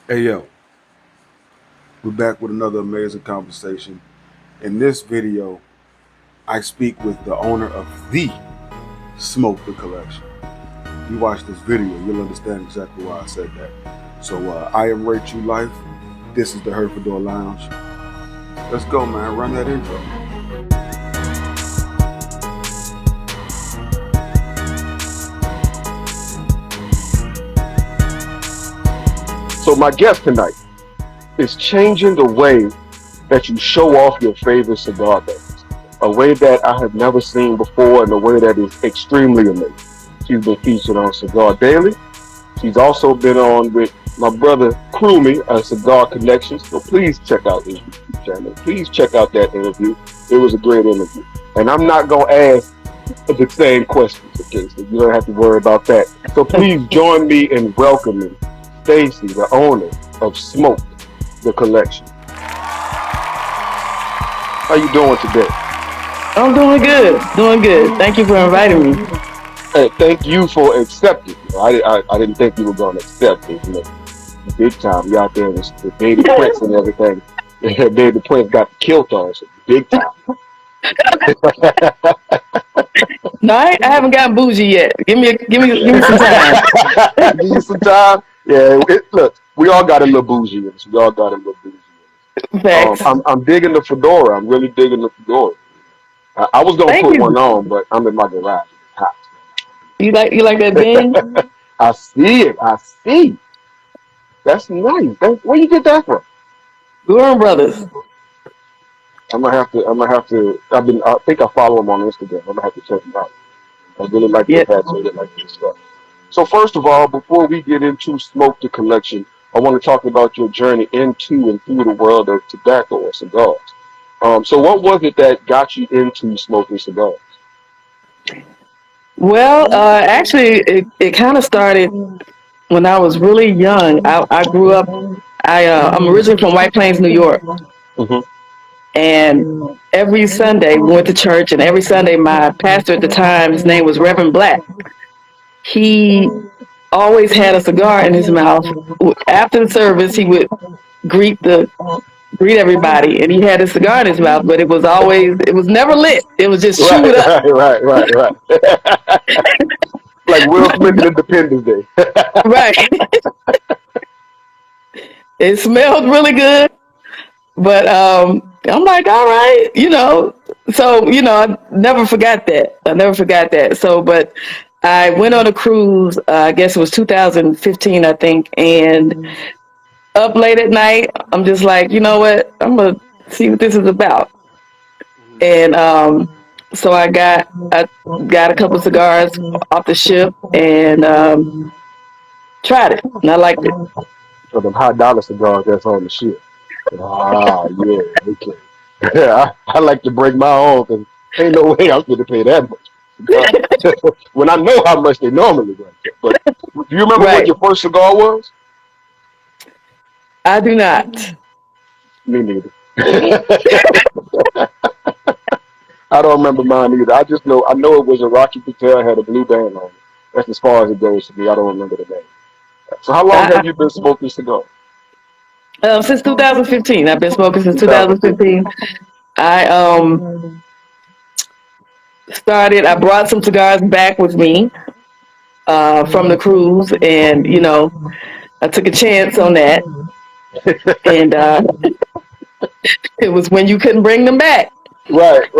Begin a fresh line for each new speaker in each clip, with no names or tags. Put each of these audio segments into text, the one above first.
Hey yo, we're back with another amazing conversation. In this video, I speak with the owner of the Smoke the Collection. If you watch this video, you'll understand exactly why I said that. So I am Rachel Life. This is the Herfador Lounge. Let's go, man. Run that intro.
So my guest tonight is changing the way that you show off your favorite cigar base, a way that I have never seen before and a way that is extremely amazing. She's been featured on Cigar Daily. She's also been on with my brother Crewmy at Cigar Connections. So please check out his YouTube channel. Please check out that interview. It was a great interview. And I'm not going to ask the same questions, okay? So you don't have to worry about that. So please join me in welcoming Stacey, the owner of Smoke the Collection. How you doing today?
I'm doing good. Doing good. Thank you for inviting me.
Hey, thank you for accepting. I didn't think you were going to accept it. You know, big time. You out there with the Baby Prince and everything. Baby Prince got the kilt on, so big time.
No, I haven't gotten bougie yet. Give me some time.
Give you some time. Yeah, look, we all got a little bougie in us. We all got a little bougie in us.
Facts.
I'm digging the fedora. I'm really digging the fedora. I was gonna put one on, but I'm in my garage. It's hot.
You like that bing?
I see it. I see. That's nice. Where you get that from?
Gorham Brothers.
I'm gonna have to. I think I follow him on Instagram. I'm gonna have to check him out. I really like the hats. I really like this stuff. So first of all, before we get into Smoke the Collection, I want to talk about your journey into and through the world of tobacco or cigars. So what was it that got you into smoking cigars?
Well, actually, it kind of started when I was really young. I grew up. I'm originally from White Plains, New York,
Mm-hmm.
and every Sunday we went to church, and every Sunday my pastor at the time, his name was Reverend Black. He always had a cigar in his mouth. After the service, he would greet everybody, and he had a cigar in his mouth, but it was never lit. It was just chewed up.
Right. Like Will Smith in Independence Day.
Right. It smelled really good, but I'm like, all right, So I never forgot that. So, but I went on a cruise. I guess it was 2015, I think, and up late at night, I'm just like, you know what? I'm gonna see what this is about. And so I got a couple of cigars off the ship and tried it, and I liked it.
So them high dollar cigars that's on the ship. Ah, yeah, okay. I like to break my own because ain't no way I'm going to pay that much. When I know how much they normally run. But do you remember what your first cigar was?
I do not.
Me neither. I don't remember mine either. I just know it was a Rocky Patel, had a blue band on it. That's as far as it goes to me. I don't remember the name. So how long have you been smoking cigars?
Since 2015. I've been smoking since 2015. I I brought some cigars back with me from the cruise, and I took a chance on that. And it was when you couldn't bring them back.
Right.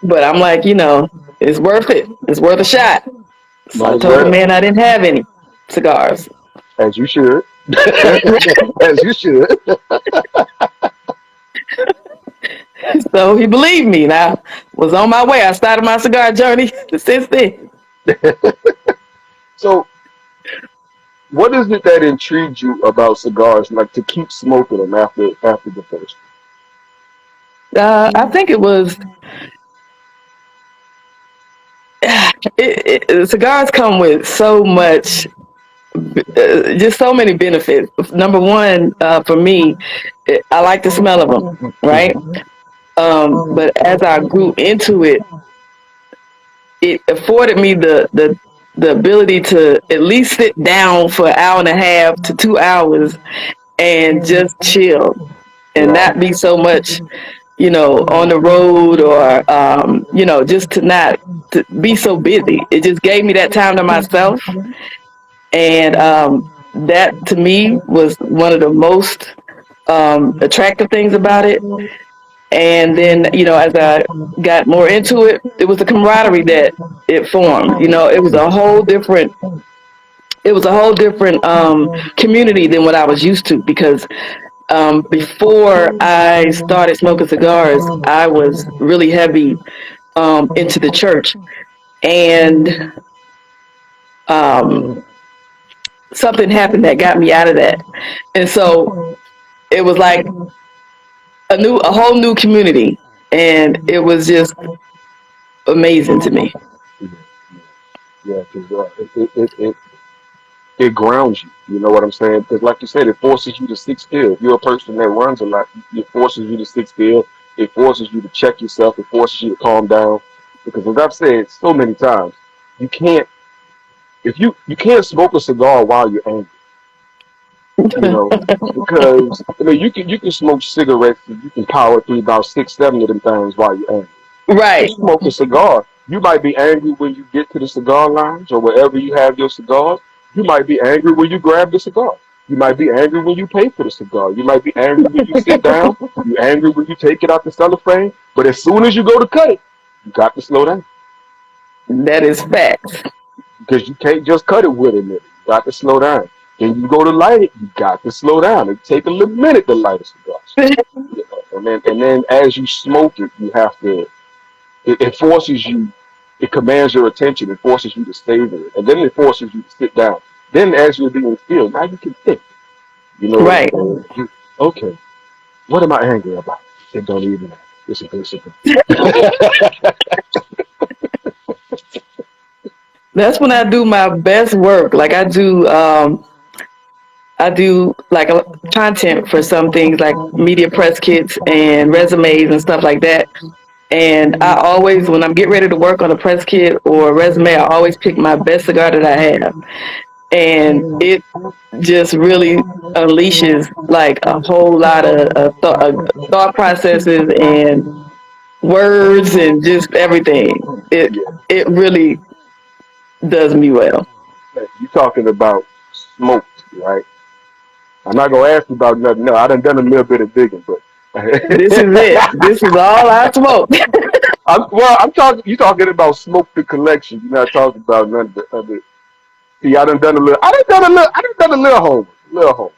But I'm like, it's worth it. It's worth a shot. So I told the man I didn't have any cigars.
As you should. As you should.
So he believed me, and I was on my way. I started my cigar journey since then.
So, what is it that intrigued you about cigars, like to keep smoking them after the first?
I think it was. Cigars come with so much, just so many benefits. Number one, for me, I like the smell of them, right? But as I grew into it, it afforded me the the ability to at least sit down for an hour and a half to 2 hours and just chill and
Right.
not be so much, on the road or, just to not to be so busy. It just gave me that time to myself. And that to me was one of the most attractive things about it. And then, as I got more into it, it was the camaraderie that it formed. It was a whole different community than what I was used to because before I started smoking cigars, I was really heavy into the church, and um, something happened that got me out of that, and so it was like a whole new community, and it was just amazing to me.
Yeah, yeah, because it grounds you. You know what I'm saying? Because, like you said, it forces you to sit still. If you're a person that runs a lot, it forces you to sit still. It forces you to check yourself. It forces you to calm down. Because, as I've said so many times, you can't if you can't smoke a cigar while you're angry. You know, because I mean you can smoke cigarettes and you can power through about 6, 7 of them things while you're angry. You
Right.
smoke a cigar. You might be angry when you get to the cigar lounge or wherever you have your cigars. You might be angry when you grab the cigar. You might be angry when you pay for the cigar. You might be angry when you sit down. You angry when you take it out the cellophane. But as soon as you go to cut it, you got to slow down
That is facts.
because you can't just cut it with a minute. You got to slow down. Then you go to light it, you got to slow down. It take a little minute to light a cigar. You know? And then as you smoke it, you have to. It forces you. It commands your attention. It forces you to savor it, and then it forces you to sit down. Then, as you're being still, now you can think. You know what I'm
Right.
saying? Okay, what am I angry about? It don't even matter. It's a good cigar.
That's when I do my best work. Like I do like a content for some things like media press kits and resumes and stuff like that. And I always, when I'm getting ready to work on a press kit or a resume, I always pick my best cigar that I have. And it just really unleashes like a whole lot of thought processes and words and just everything. It
Yeah,
it really does me well.
you talking about smoked, right? I'm not gonna ask you about nothing. No, I done a little bit of digging, but
This is it. This is all I smoke.
I'm talking. You talking about smoke the collection. You're not talking about none of the other. See, I done done a little. I done done a little homework. Little homework.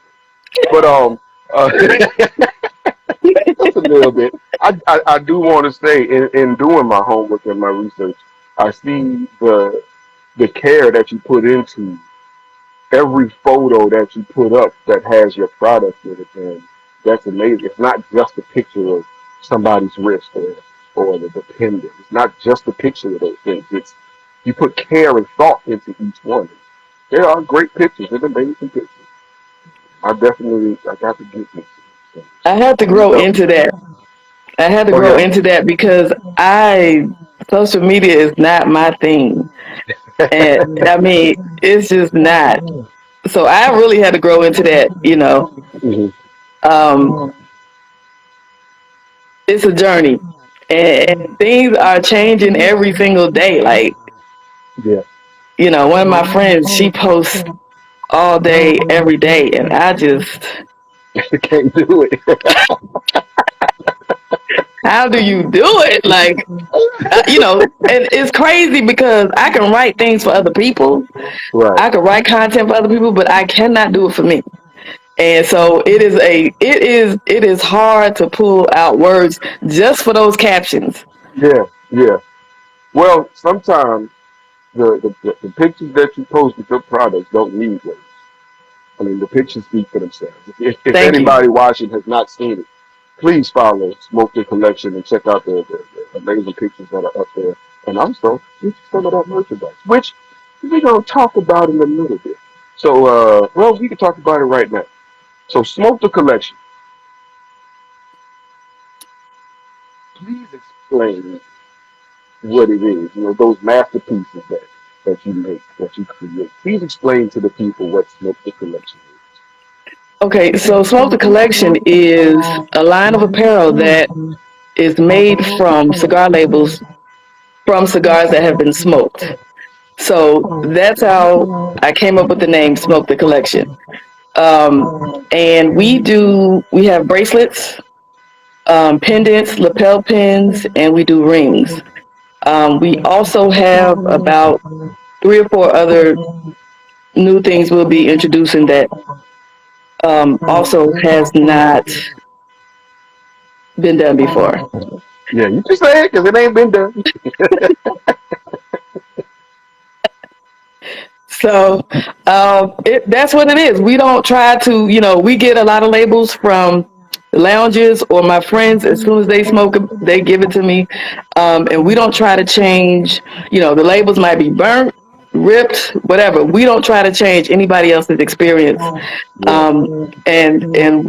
But just a little bit. I do want to say in doing my homework and my research, I see the care that you put into every photo that you put up that has your product in it, and that's amazing. It's not just a picture of somebody's wrist or the pendant. It's not just a picture of those things. It's you put care and thought into each one. There are great pictures. They're amazing pictures. I got to get this. So,
I had to
you
grow
know,
into that. I had to
oh
grow
yeah.
into that because I social media is not my thing. And I mean, it's just not. So I really had to grow into that.
Hmm.
Um, it's a journey. And things are changing every single day. Like,
Yeah.
one of my friends, she posts all day, every day, and I just,
Can't do it.
how do you do it? Like, and it's crazy because I can write things for other people.
Right.
I can write content for other people, but I cannot do it for me. And so it is hard to pull out words just for those captions.
Yeah. Yeah. Well, sometimes the pictures that you post with your products don't need words. I mean, the pictures speak for themselves. If
Thank you.
anybody watching has not seen it, please follow Smoke the Collection and check out the amazing pictures that are up there. And also, get some of that merchandise, which we're going to talk about in a little bit. So, well, we can talk about it right now. So, Smoke the Collection. Please explain what it is. Those masterpieces that. that you make, that you create. Please explain to the people what Smoke the Collection
Okay, so Smoke the Collection is a line of apparel that is made from cigar labels from cigars that have been smoked. So that's how I came up with the name Smoke the Collection. Um, and we have bracelets, pendants, lapel pins, and we do rings. We also have about 3 or 4 other new things we'll be introducing that also has not been done before.
is. Yeah, you can say it because it ain't been done.
So that's what it is. We don't try to, we get a lot of labels from lounges or my friends. As soon as they smoke, they give it to me. And we don't try to change, the labels might be burnt, ripped, whatever. We don't try to change anybody else's experience.
Yeah.
And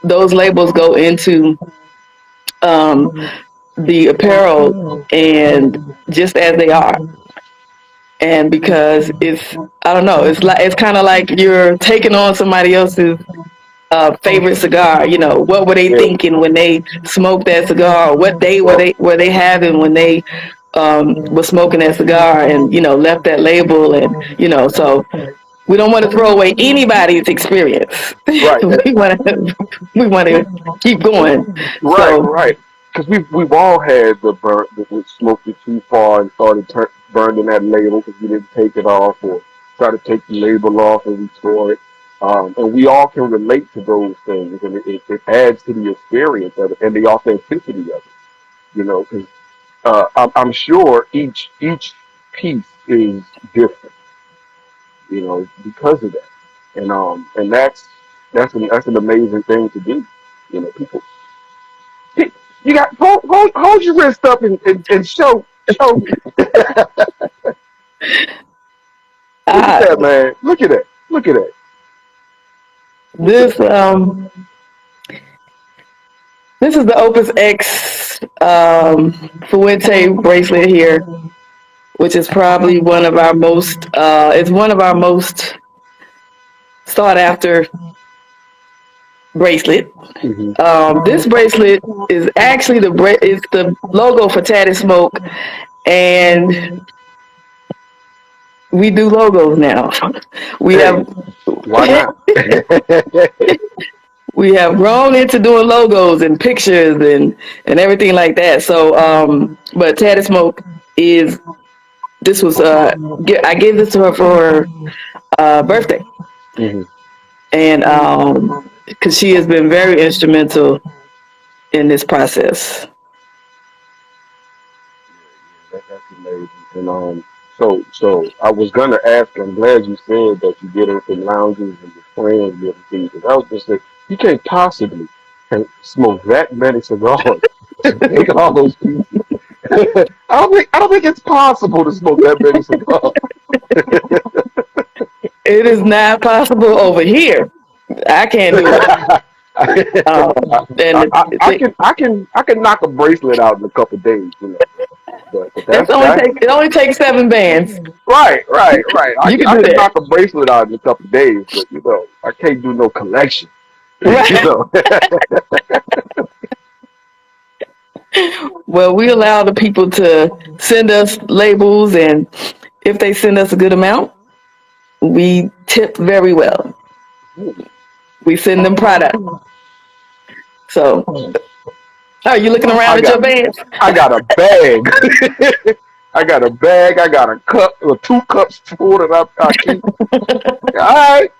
those labels go into the apparel and just as they are. And because I don't know, it's kind of like you're taking on somebody else's favorite cigar. What were they
Yeah.
thinking when they smoked that cigar? What day were they having when they were smoking that cigar and left that label? And so we don't want to throw away anybody's experience.
Right.
we want to keep going.
Right,
So
right. Because we've all had the burnt that we smoked it too far and started burning that label because we didn't take it off or try to take the label off and we tore it. And we all can relate to those things, and it adds to the experience of it and the authenticity of it. Because I'm sure each piece is different. Because of that, and that's an amazing thing to do. People. You got hold your wrist up and show me. Look at
uh,
that, man. Look at that. Look at that.
this this is the Opus X Fuente bracelet here, which is probably one of our most it's one of our most sought after bracelet.
Hmm.
This bracelet is actually it's the logo for Tatted Smoke, and we do logos now. We
Hey,
have
why not?
we have grown into doing logos and pictures and everything like that. So, but Tatted Smoke is this was I gave this to her for her birthday,
Hmm.
and because she has been very instrumental in this process.
That's amazing. And so I was gonna ask. I'm glad you said that you get into lounges and your friends and everything. Because I was gonna say you can't possibly smoke that many cigars to make all those pieces. I don't think it's possible to smoke that many cigars.
It is not possible over here. I can't do it. And
I can knock a bracelet out in a couple of days, But
it only takes 7 bands.
right. I,
You can
I
do
can
that.
knock a bracelet out in a couple of days, but I can't do no collection. you
Right.
know.
Well, we allow the people to send us labels, and if they send us a good amount, we tip very well. We send them product. So, are you looking
I
around at your
got
bands?
I got a bag. I got a bag. I got a cup or 2 cups full that I keep. All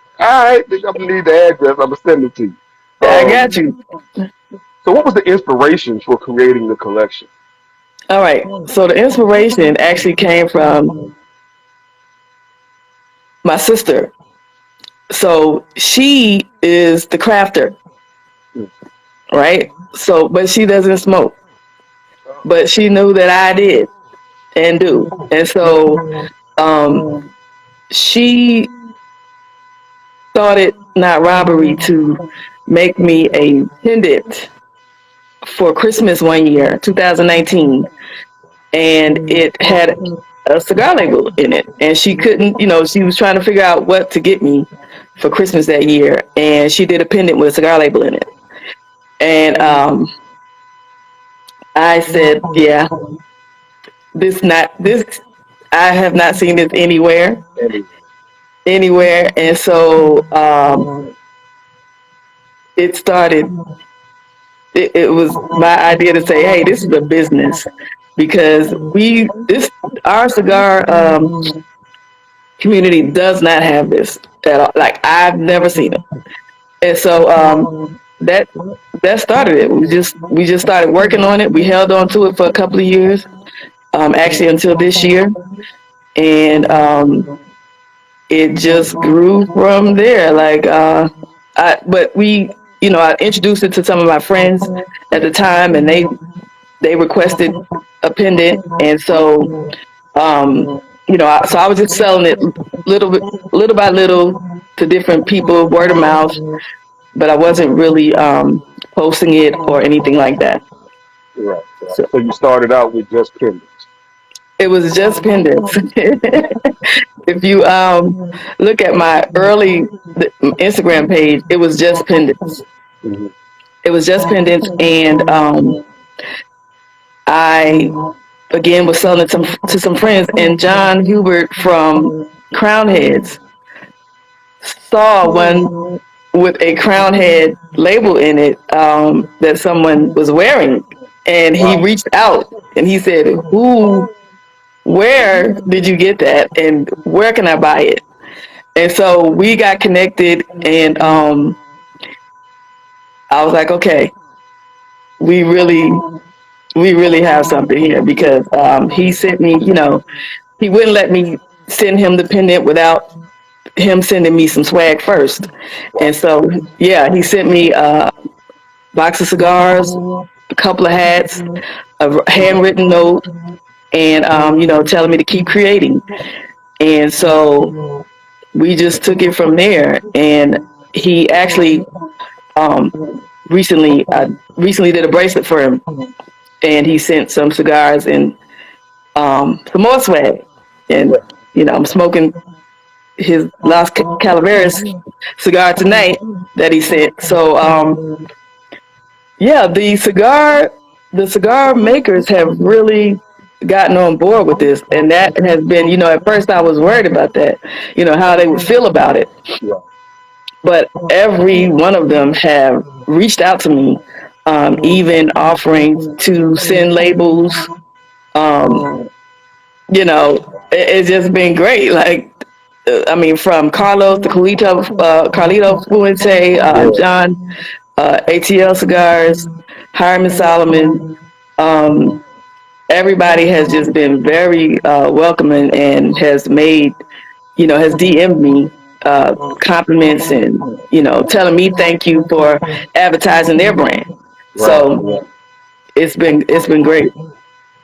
right. Think I'm gonna need the address. I'm gonna send it to you.
I got you.
So what was the inspiration for creating the collection?
All right. So the inspiration actually came from my sister. So she is the crafter, right? So, but she doesn't smoke. But she knew that I did and do. And so she thought it not robbery to make me a pendant for Christmas one year, 2019. And it had a cigar label in it, and she couldn't. She was trying to figure out what to get me for Christmas that year, and she did a pendant with a cigar label in it, and I said, yeah, this. I have not seen this anywhere, and so it started. It was my idea to say, hey, this is a business because our cigar community does not have this at all. Like I've never seen it, and so that that started it. We just started working on it. We held on to it for a couple of years, actually until this year, and it just grew from there. Like but I introduced it to some of my friends at the time, and they requested a pendant, and so so I was just selling it little by little to different people, word of mouth, but I wasn't really posting it or anything like that.
Right.
So
So you started out with just pendants.
it was just pendants. If you look at my early Instagram page, it was just pendants.
Hmm.
It was just pendants, and I again was selling it to some friends, and John Hubert from Crown Heads saw one with a Crown Head label in it that someone was wearing, and he
Wow.
reached out and he said, where did you get that, and where can I buy it? And so we got connected, and I was like, okay, we really we really have something here because he sent me, he wouldn't let me send him the pendant without him sending me some swag first. And so, yeah, he sent me a box of cigars, a couple of hats, a handwritten note, and, telling me to keep creating. And so we just took it from there. And he actually um, recently did a bracelet for him, and he sent some cigars and some more swag. And I'm smoking his Las Calaveras cigar tonight that he sent. So yeah, the cigar makers have really gotten on board with this, and that has been, at first I was worried about that, how they would feel about it,
Yeah.
but every one of them have reached out to me, even offering to send labels. Um, it's just been great. Like, I mean, from Carlos to Carlito Fuente,
Yeah.
John, ATL Cigars, Hyman Solomon. Um, Everybody has just been very welcoming and has has DM'd me compliments and, telling me thank you for advertising their brand.
Right.
So
Yeah.
it's been great.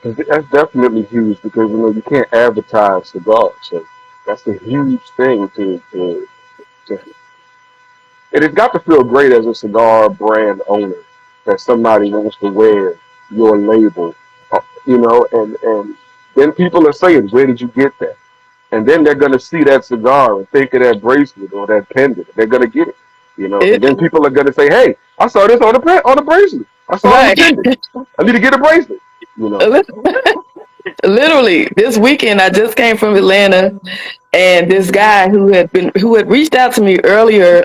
'Cause that's definitely huge because you can't advertise cigars, so that's a huge thing to and it's got to feel great as a cigar brand owner that somebody wants to wear your label, and then people are saying, "Where did you get that?" And then they're gonna see that cigar and think of that bracelet or that pendant. They're gonna get it. And then
It
people are gonna say, "Hey, I saw this on the bracelet. I saw it on the
right.
pendant. I need to get a bracelet." You know.
Literally, this weekend I just came from Atlanta, and this guy who had reached out to me earlier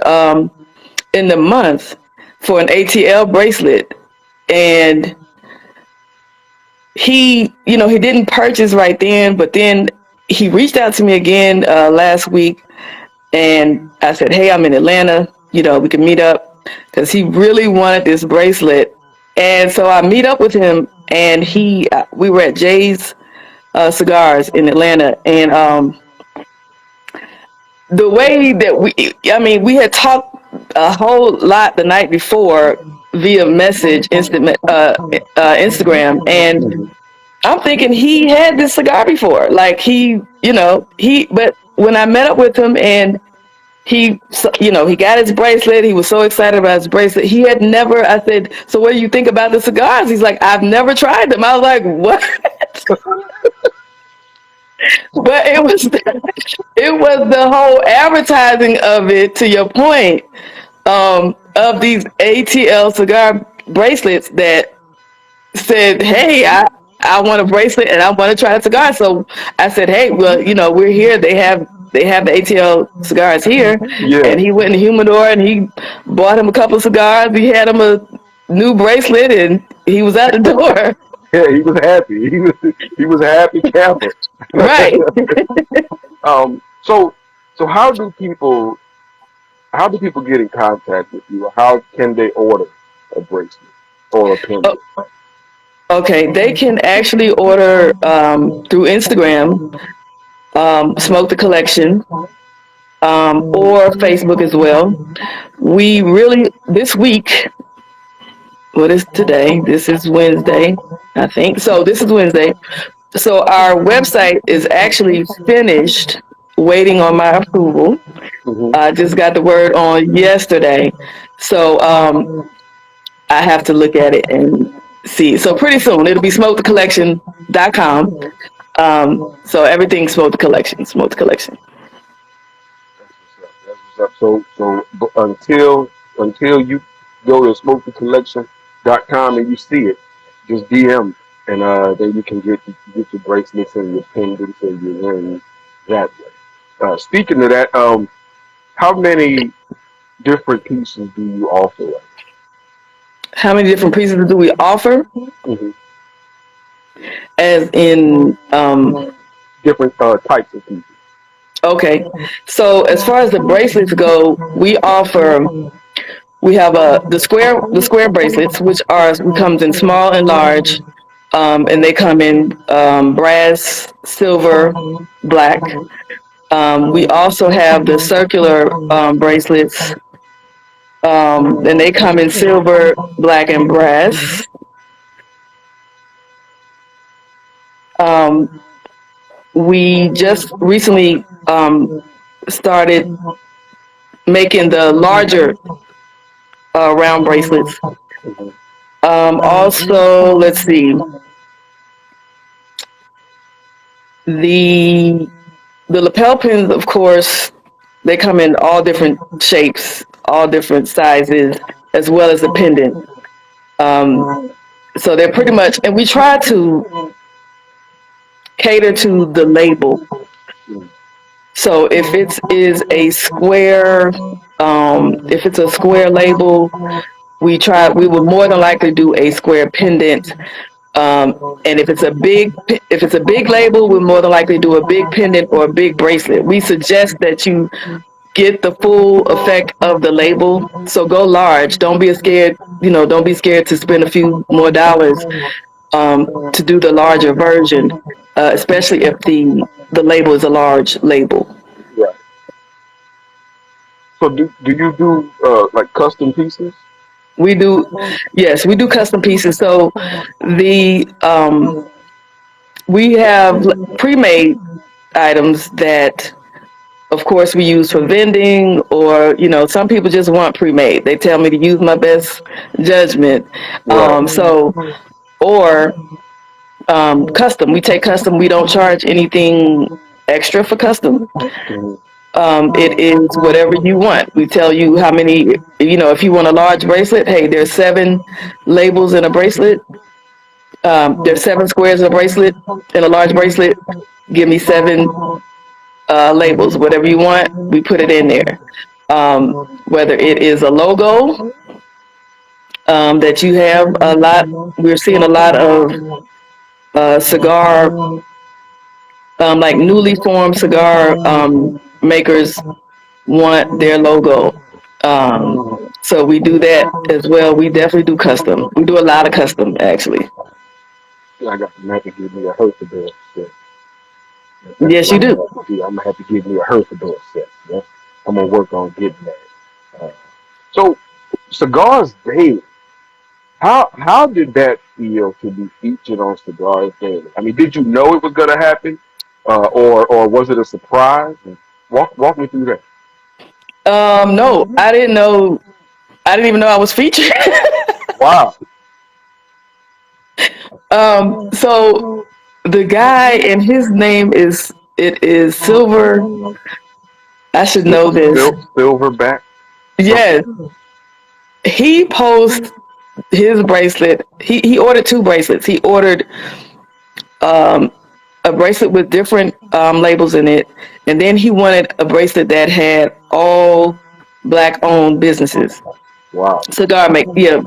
in the month for an ATL bracelet, and he didn't purchase right then, but then he reached out to me again last week, and I said, hey, I'm in Atlanta, we can meet up, because he really wanted this bracelet. And so I meet up with him, and we were at Jay's Cigars in Atlanta, and the way that we had talked a whole lot the night before via Instagram, and
Mhm.
I'm thinking he had this cigar before. Like but when I met up with him and he got his bracelet, he was so excited about his bracelet. He had never, I said, so what do you think about the cigars? He's like, I've never tried them. I was like, what? But it was the whole advertising of it. To your point, of these ATL cigar bracelets that said, "Hey, I want a bracelet and I want to try a cigar." So I said, "Hey, well, we're here. They have the ATL cigars here."
Yeah,
And he went in the humidor and he bought him a couple of cigars. He had him a new bracelet and he was out the door.
yeah, he was happy. He was a happy camper.
Right.
So how do people get in contact with you? Or how can they order a bracelet or a pendant?
Okay, they can actually order through Instagram, Smoke the Collection, or Facebook as well. We really, this week, what is today? This is Wednesday, I think. So this is Wednesday. So our website is actually finished, waiting on my approval.
Hmm.
I just got the word on yesterday. So I have to look at it and see. So pretty soon it'll be smokethecollection.com. So everything Smoke the Collection, Smoke the Collection.
That's what's up. So until you go to smokethecollection.com and you see it, just DM and then you can get your bracelets and your pendants and your rings that way. Speaking of that, how many different pieces do you offer?
How many different pieces do we offer?
Mm-hmm.
As in,
Different types of pieces.
okay. So as far as the bracelets go, we have the square bracelets, which comes in small and large, and they come in brass, silver, black. We also have the circular bracelets, and they come in silver, black, and brass. Um, we just recently started making the larger round bracelets.
Hmm.
Also, let's see, the the lapel pins, of course, they come in all different shapes, all different sizes, as well as the pendant. Um, so they're pretty much, and we try to cater to the label. So if it's a square label, we would more than likely do a square pendant. And if it's a big label, we'll more than likely do a big pendant or a big bracelet. We suggest that you get the full effect of the label. So go large. Don't be scared. Don't be scared to spend a few more dollars to do the larger version, especially if the label is a large label.
Right. So do you do like custom pieces?
We do, yes, we do custom pieces. So the we have pre-made items that, of course, we use for vending, or some people just want pre-made. They tell me to use my best judgment.
Right.
So, or custom. We take custom. We don't charge anything extra for custom.
Hmm.
It is whatever you want. We tell you how many. If you want a large bracelet, hey, there's 7 labels in a bracelet. There's 7 squares in a bracelet. In a large bracelet, give me 7 labels. Whatever you want, we put it in there. Whether it is a logo that you have a lot, we're seeing a lot of cigar, like newly formed cigar makers want their logo. So we do that as well. We definitely do custom. We do a lot of custom, actually.
I got to have to give me a Herfador set. That's
Yes,
what
you
I'm
do.
gonna have to do. I'm gonna have to give me a Herfador set. Yeah? I'm gonna work on getting that. So cigars daily. How did that feel to be featured on Cigars Daily? I mean, did you know it was gonna happen, or was it a surprise? And walk me through that.
No, I didn't know. I didn't even know I was featured.
Wow.
So the guy, and his name is Silver. I should know this.
Silverback something.
Yes, he posts his bracelet. He ordered two bracelets. He ordered um, a bracelet with different labels in it, and then he wanted a bracelet that had all black owned businesses,
Wow.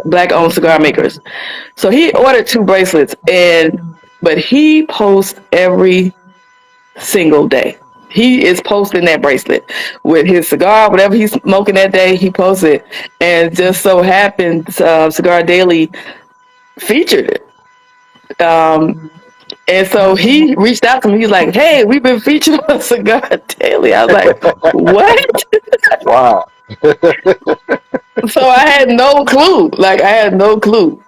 black owned cigar makers. So he ordered two bracelets, but he posts every single day. He is posting that bracelet with his cigar, whatever he's smoking that day. He posts it, and just so happens Cigar Daily featured it. And so he reached out to me. He's like, "Hey, we've been featured on Cigar Daily." I was like, "What?"
Wow.
So I had no clue. Like I had no clue.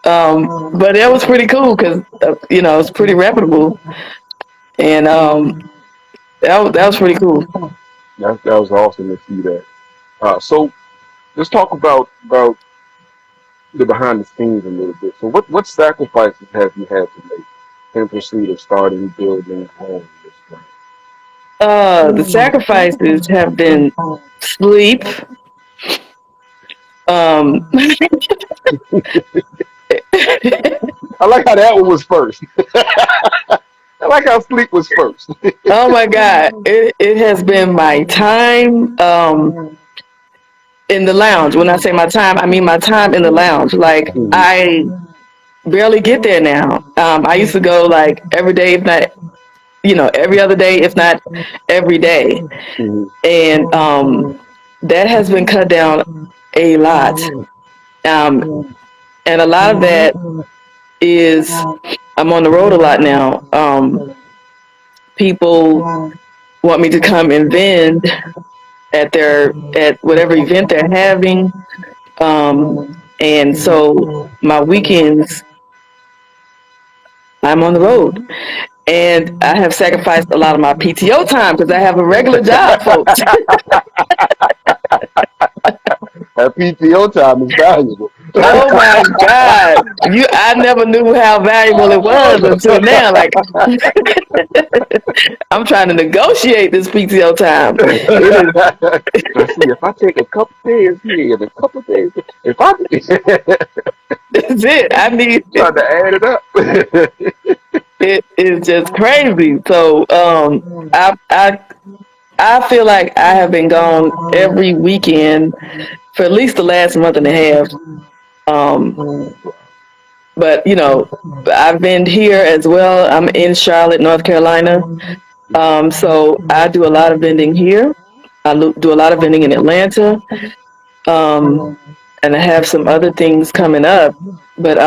But it was pretty cool because it's pretty reputable, and that was pretty cool.
That was awesome to see that. So let's talk about the behind the scenes a little bit. So what sacrifices have you had to make in pursuit of starting, building, home this brand?
The sacrifices have been sleep. Um,
I like how that one was first. I like how sleep was first.
oh my God, it has been my time in the lounge. When I say my time, I mean my time in the lounge. Like
Mhm,
I barely get there now. I used to go like every day, if not, every other day, if not every day,
mhm,
and that has been cut down a lot. Um, and a lot of that is I'm on the road a lot now. People want me to come and vend at whatever event they're having. And so my weekends I'm on the road. And I have sacrificed a lot of my PTO time because I have a regular job, folks.
That PTO time is valuable.
Oh my God. I never knew how valuable it was until now. Like I'm trying to negotiate this PTO time. It is
Let's see, if I take a couple days here and a couple days, if I
That's it. I need
trying to add it up.
it is just crazy. So I feel like I have been gone every weekend for at least the last month and a half. Um, but I've been here as well. I'm in Charlotte, North Carolina. So I do a lot of vending here. Do a lot of vending in Atlanta. Um, and I have some other things coming up. But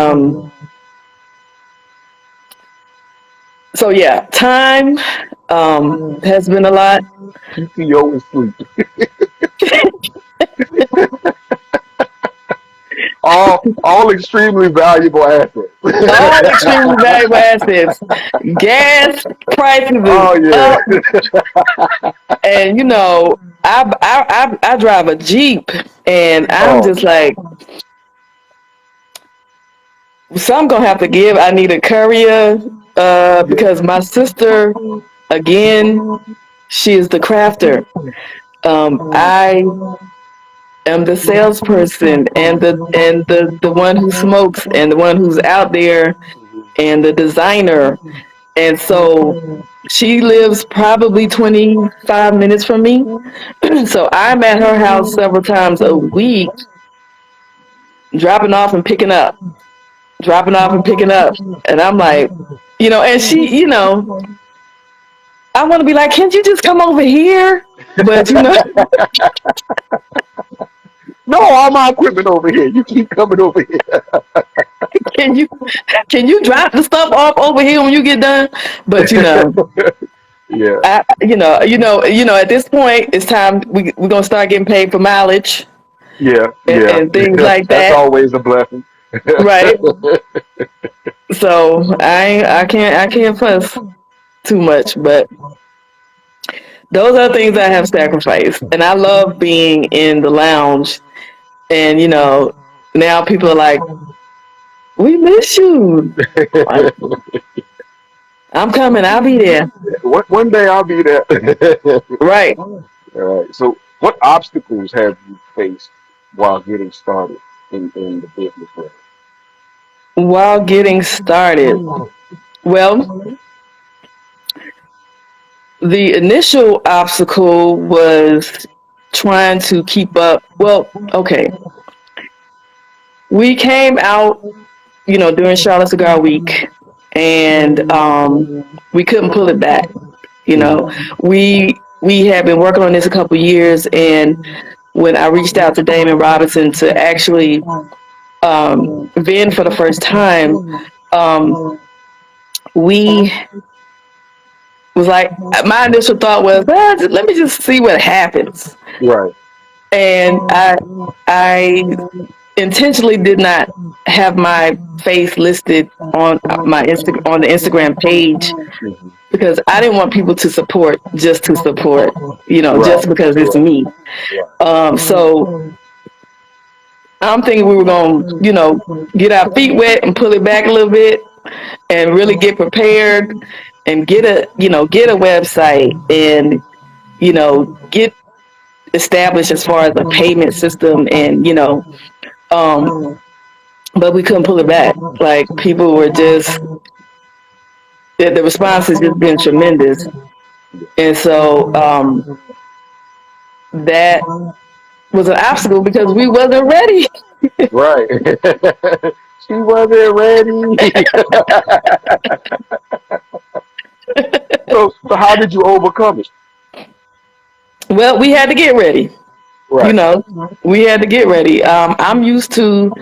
so yeah, time has been a lot.
PTO is sleep. All extremely valuable assets.
All extremely valuable assets. Gas prices is
Oh
up,
yeah.
and I drive a Jeep, and I'm
Oh,
just like, so I'm gonna have to give. I need a courier
yeah.
because my sister, again, she is the crafter. I am the salesperson and the one who smokes and the one who's out there
Mhm.
and the designer. And so she lives probably 25 minutes from me. So I'm at her house several times a week, dropping off and picking up, dropping off and picking up. And I'm like, and she, I want to be like, can't you just come over here? But,
No, all my equipment over here. You keep coming over here.
can you can you drop the stuff off over here when you get done? But,
Yeah,
at this point, it's time we're gonna start getting paid for mileage
yeah, yeah.
and things like
That's
that,
always a blessing.
right? So I can't fuss too much, but those are things I have sacrificed, and I love being in the lounge. And now people are like, "We miss you." Like, I'm coming. I'll be there.
One day I'll be there.
Right.
All right. So, what obstacles have you faced while getting started in the business world?
While getting started, well, the initial obstacle was trying to keep up. Well, okay. We came out, during Charlotte Cigar Week, and we couldn't pull it back. You know,
Mhm.
we had been working on this a couple years, and when I reached out to Damon Robinson to actually vend for the first time, um, we was like, my initial thought was, let me just see what happens,
Right.
and I intentionally did not have my face listed on on the Instagram page
Mhm.
because I didn't want people to support just to support,
Right.
just because it's
Right.
me.
Right.
So I'm thinking we were going to, get our feet wet and pull it back a little bit and really get prepared and get a website and, get established as far as a payment system and, um, but we couldn't pull it back. Like people were just, the response has just been tremendous. And so that was an obstacle because we wasn't ready.
Right. She wasn't ready. So how did you overcome it?
Well, we had to get ready. You
Right.
know, we had to get ready. I'm used to,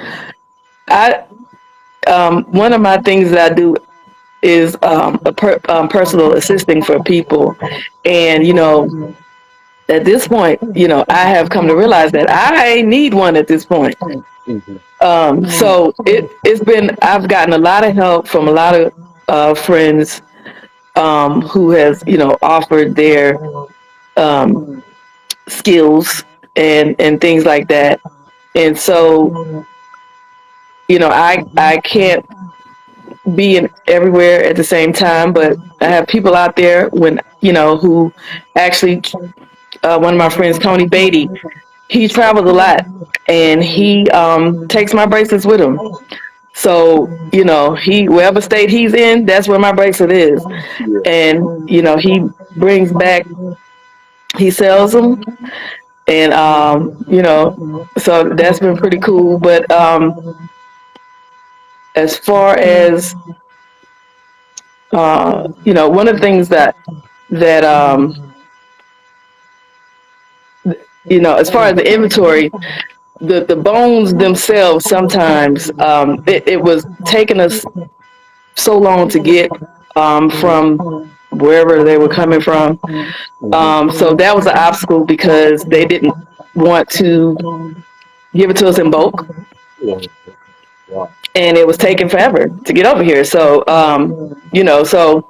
I one of my things that I do is personal assisting for people, and at this point, I have come to realize that I need one at this point.
Mhm.
So it's been I've gotten a lot of help from a lot of friends who has offered their um, skills and things like that, and so I can't be in everywhere at the same time, but I have people out there who actually one of my friends, Tony Beatty, he travels a lot and he takes my bracelets with him. So, he wherever state he's in, that's where my bracelet is.
Yeah.
And, he brings back, he sells them and so that's been pretty cool. But as far as one of the things that as far as the inventory, the bones themselves sometimes it was taking us so long to get from wherever they were coming from.
Mhm.
So that was an obstacle because they didn't want to give it to us in bulk,
Yeah. Wow.
and it was taking forever to get over here. So so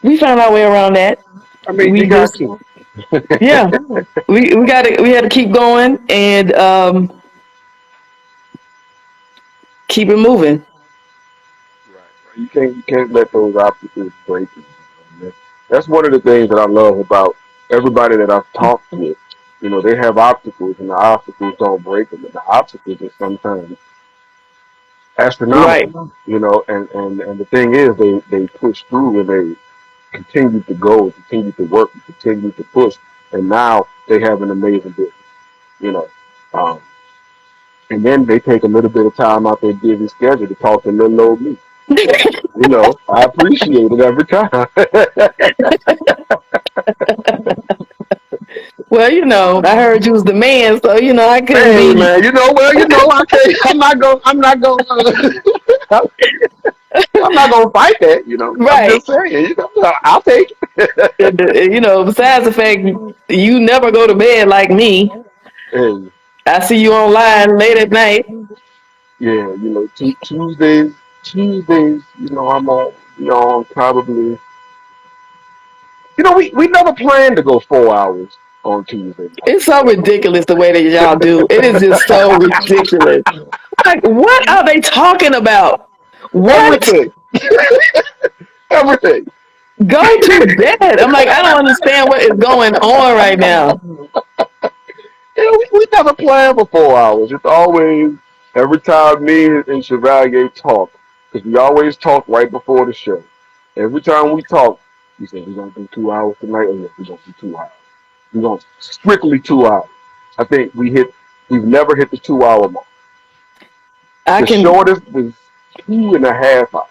we found our way around that.
I mean,
We
you got
just
to.
yeah, we had to keep going and keep it moving.
Right. You can't let those obstacles break you. That's one of the things that I love about everybody that I've talked with. They have obstacles, and the obstacles don't break them. And the obstacles are sometimes
Right.
astronomical. And the thing is, they push through and they continue to go, continue to work, continue to push, and now they have an amazing business. You know, um, and then they take a little bit of time out their busy schedule to talk to little old me. So, I appreciate it every time.
Well, I heard you was the man, so I couldn't
Hey
be
man, I can't. I'm not going. I'm not going. I'm not going to fight that. I'm
right.
just saying. I'll take it.
Besides the fact you never go to bed like me,
And
I see you online late at night.
yeah, Tuesdays. Tuesdays. I'm on. Probably. We never planned to go 4 hours on Tuesday night.
It's so ridiculous the way that y'all do. It is just so ridiculous. Like, what are they talking about? What?
Everything. Everything.
Go to bed. I'm like, I don't understand what is going on right now.
We never plan for 4 hours. It's always every time me and Chevalier talk, because we always talk right before the show. Every time we talk, we say we're gonna do 2 hours tonight. Oh yeah, we're gonna do 2 hours. We're gonna strictly 2 hours. I think we've never hit the 2 hour mark.
I
The
can.
shortest was 2.5 hours.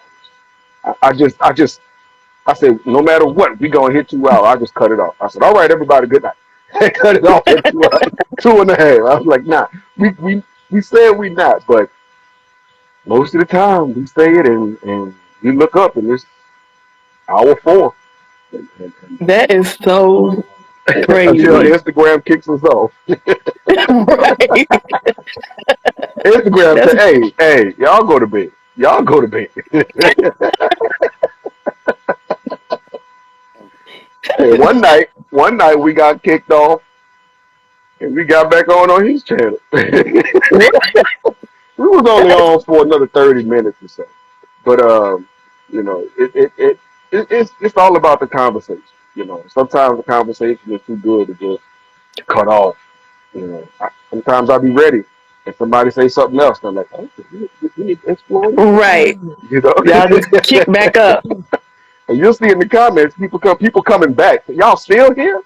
I said, no matter what, we gonna hit 2 hours. I just cut it off. I said, all right, everybody, good night. I cut it off at 2 hours, 2.5. I was like, nah, we said we not, but most of the time we say it and we look up and it's hour 4. And
That is so
until
crazy.
Instagram kicks us off.
Right.
Instagram
That's
say, hey, y'all go to bed. Y'all go to bed. Hey, one night we got kicked off and we got back on his channel. We was only on for another 30 minutes or so. But you know, it's all about the conversation. You know, sometimes the conversation is too good to just cut off. You know, sometimes I'll be ready and somebody say something else. And I'm like, oh, we need to explore this.
right.
You know,
Y'all just kick back up.
and you'll see in the comments people coming back. Y'all still here?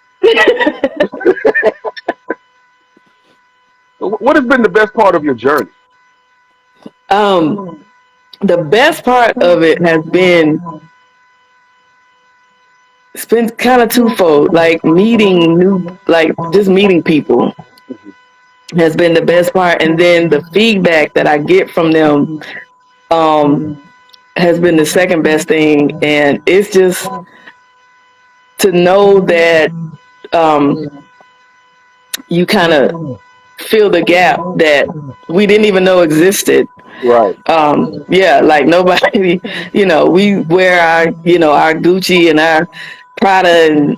What has been the best part of your journey?
Um, the best part of it has been it's been kind of twofold. Like meeting just meeting people has been the best part, and then the feedback that I get from them um has been the second best thing. And it's just to know that um you kind of fill the gap that we didn't even know existed.
Right.
Yeah, like nobody, we wear our Gucci and our Prada and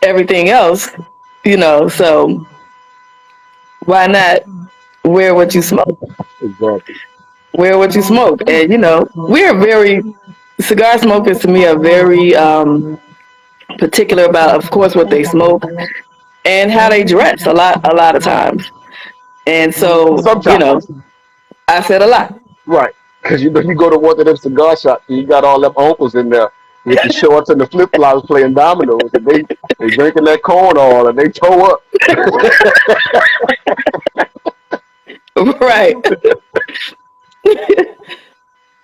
everything else, so why not wear what you smoke?
Exactly.
Wear what you smoke. And, cigar smokers to me are very particular about, of course, what they smoke and how they dress a lot of times. And so,
Sometimes.
I said a lot.
Right. Because you go to one of them cigar shops and you got all them uncles in there with the shorts and the flip flops playing dominoes and they drinking that corn oil and they toe up.
Right.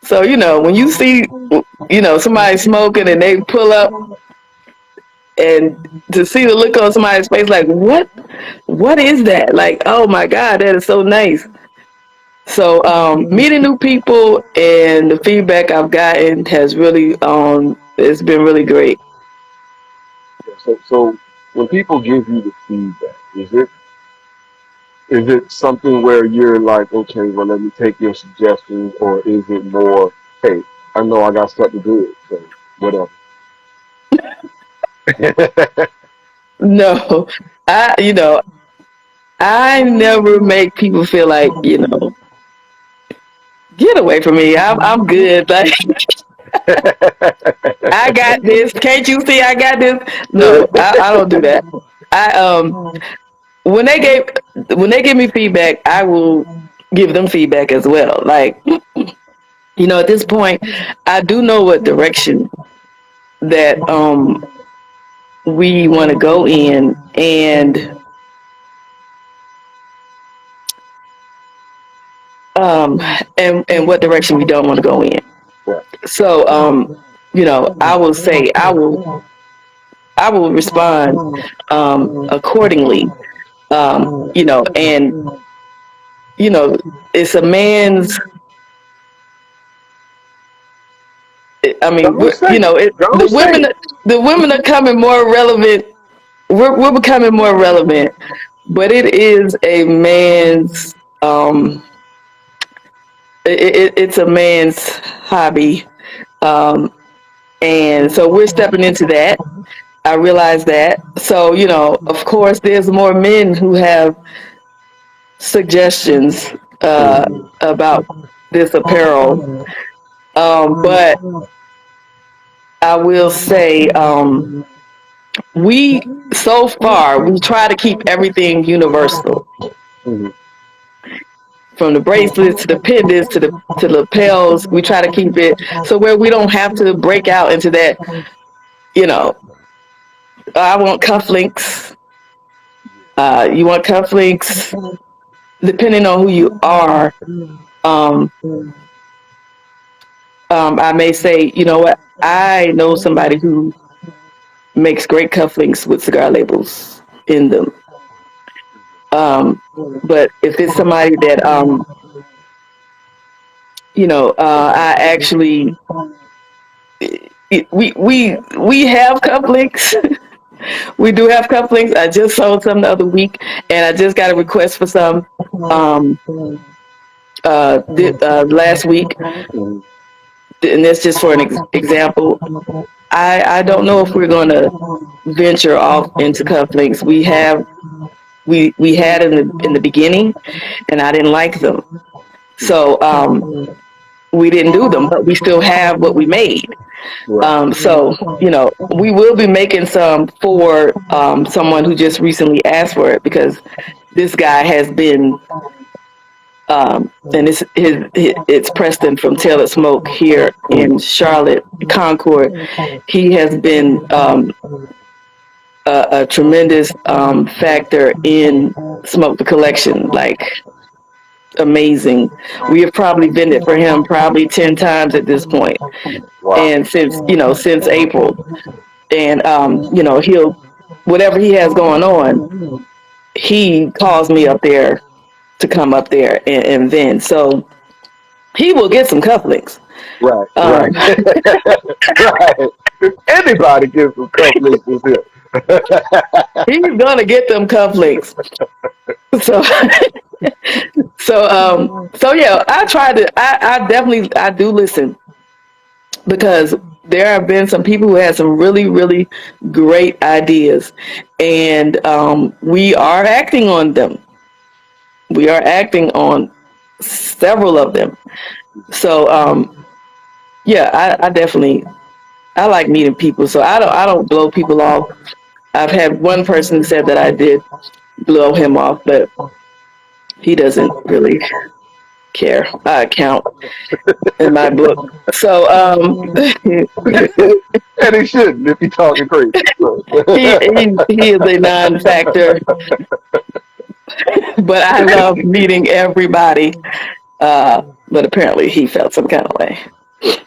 So, when you see, somebody smoking and they pull up and to see the look on somebody's face, like, what is that? Like, oh my God, that is so nice. So, meeting new people and the feedback I've gotten has really, it's been really great.
So when people give you the feedback, is it something where you're like, okay, well let me take your suggestions, or is it more, hey, I know I got stuff to do it, so whatever.
No, I never make people feel like, get away from me. I'm good. Like, I got this. Can't you see I got this? No, I don't do that. I when they give me feedback, I will give them feedback as well. Like, at this point, I do know what direction that we want to go in, um and what direction we don't want to go in.
Yeah.
So I will say I will respond accordingly. And it's a man's. I mean,
Don't say it. Don't say it.
the women are coming more relevant. We're becoming more relevant, but it is a man's. It's a man's hobby, and so we're stepping into that. I realize that. So, of course, there's more men who have suggestions
Mhm.
about this apparel. But I will say, we so far we try to keep everything universal,
Mm-hmm.
from the bracelets to the pendants to the lapels. We try to keep it so where we don't have to break out into that. You know, I want cufflinks. You want cufflinks, depending on who you are. Um, I may say, you know what? I know somebody who makes great cufflinks with cigar labels in them. Um, but if it's somebody that, I actually we have cufflinks. We do have cufflinks. I just sold some the other week, and I just got a request for some um, last week,
Mm-hmm.
and that's just for an example. I don't know if we're going to venture off into cufflinks. We had in the beginning, and I didn't like them, so we didn't do them. But we still have what we made.
Right.
So we will be making some for someone who just recently asked for it, because this guy has been and it's Preston from Taylor Smoke here in Charlotte, Concord. He has been a tremendous factor in Smoke the Collection, like amazing. We have probably vended for him probably 10 times at this point,
Wow.
and since April. And he'll, whatever he has going on, he calls me up there to come up there and vend. So he will get some cufflinks.
Right.
Um,
Right. Right. If anybody gives some cufflinks, it's him.
he's gonna get them cufflinks. So so yeah, I definitely I do listen, because there have been some people who had some really, really great ideas, and we are acting on them. We are acting on several of them. So yeah, I definitely I like meeting people. So I don't blow people off. I've had one person said that I did blow him off, but he doesn't really care. I count in my book. So
And he shouldn't if he's talking crazy. So.
he is a non-factor, but I love meeting everybody. But apparently he felt some kind of way.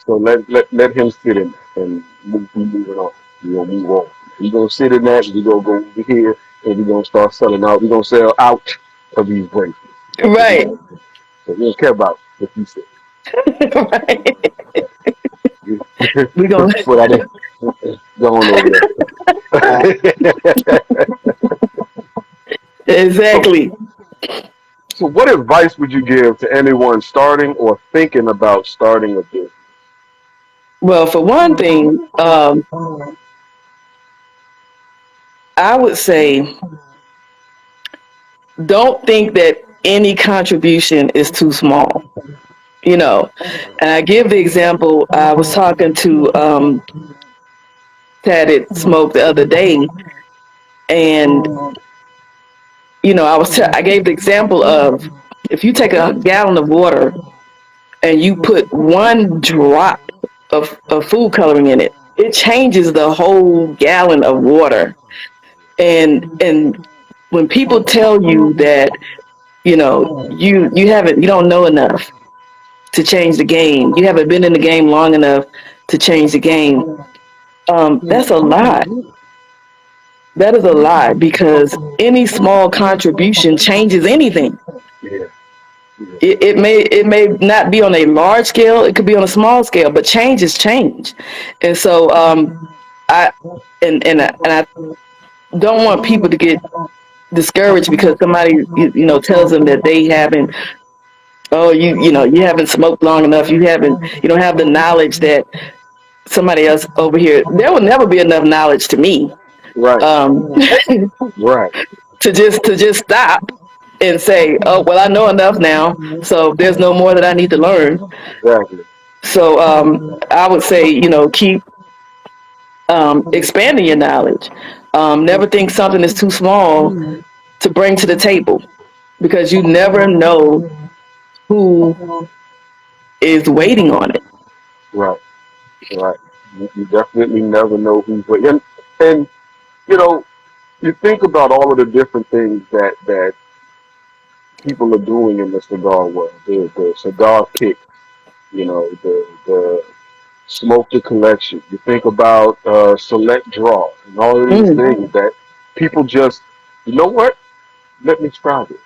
So let him sit in that and moving on. We're gonna move on. We're gonna sit in that, we're gonna go over here and we're gonna start selling out. We're gonna sell out of these bracelets.
Right.
So we don't care about what you said.
Right. We gonna
But I didn't go on over there.
exactly.
So what advice would you give to anyone starting or thinking about starting a business?
Well, for one thing, I would say don't think that any contribution is too small. And I give the example. I was talking to Tatted Smoke the other day, and I gave the example of, if you take a gallon of water and you put one drop of food coloring in it, it changes the whole gallon of water. And when people tell you that you don't know enough to change the game, you haven't been in the game long enough to change the game, that's a lie. That is a lie, because any small contribution changes anything.
Yeah.
It may not be on a large scale, it could be on a small scale, but change is change. And so I don't want people to get discouraged because somebody tells them that they haven't, you haven't smoked long enough, you don't have the knowledge that somebody else over here. There will never be enough knowledge to me,
Right. Right.
to just stop and say, oh well, I know enough now, so there's no more that I need to learn.
Exactly.
So I would say, keep expanding your knowledge. Never think something is too small to bring to the table, because you never know who is waiting on it.
Right, right. You definitely never know who's waiting. And you know, you think about all of the different things that people are doing in the cigar world. The cigar pick, the smoker collection. You think about select draw and all of these
Mm,
things that people just, you know what? Let me try this.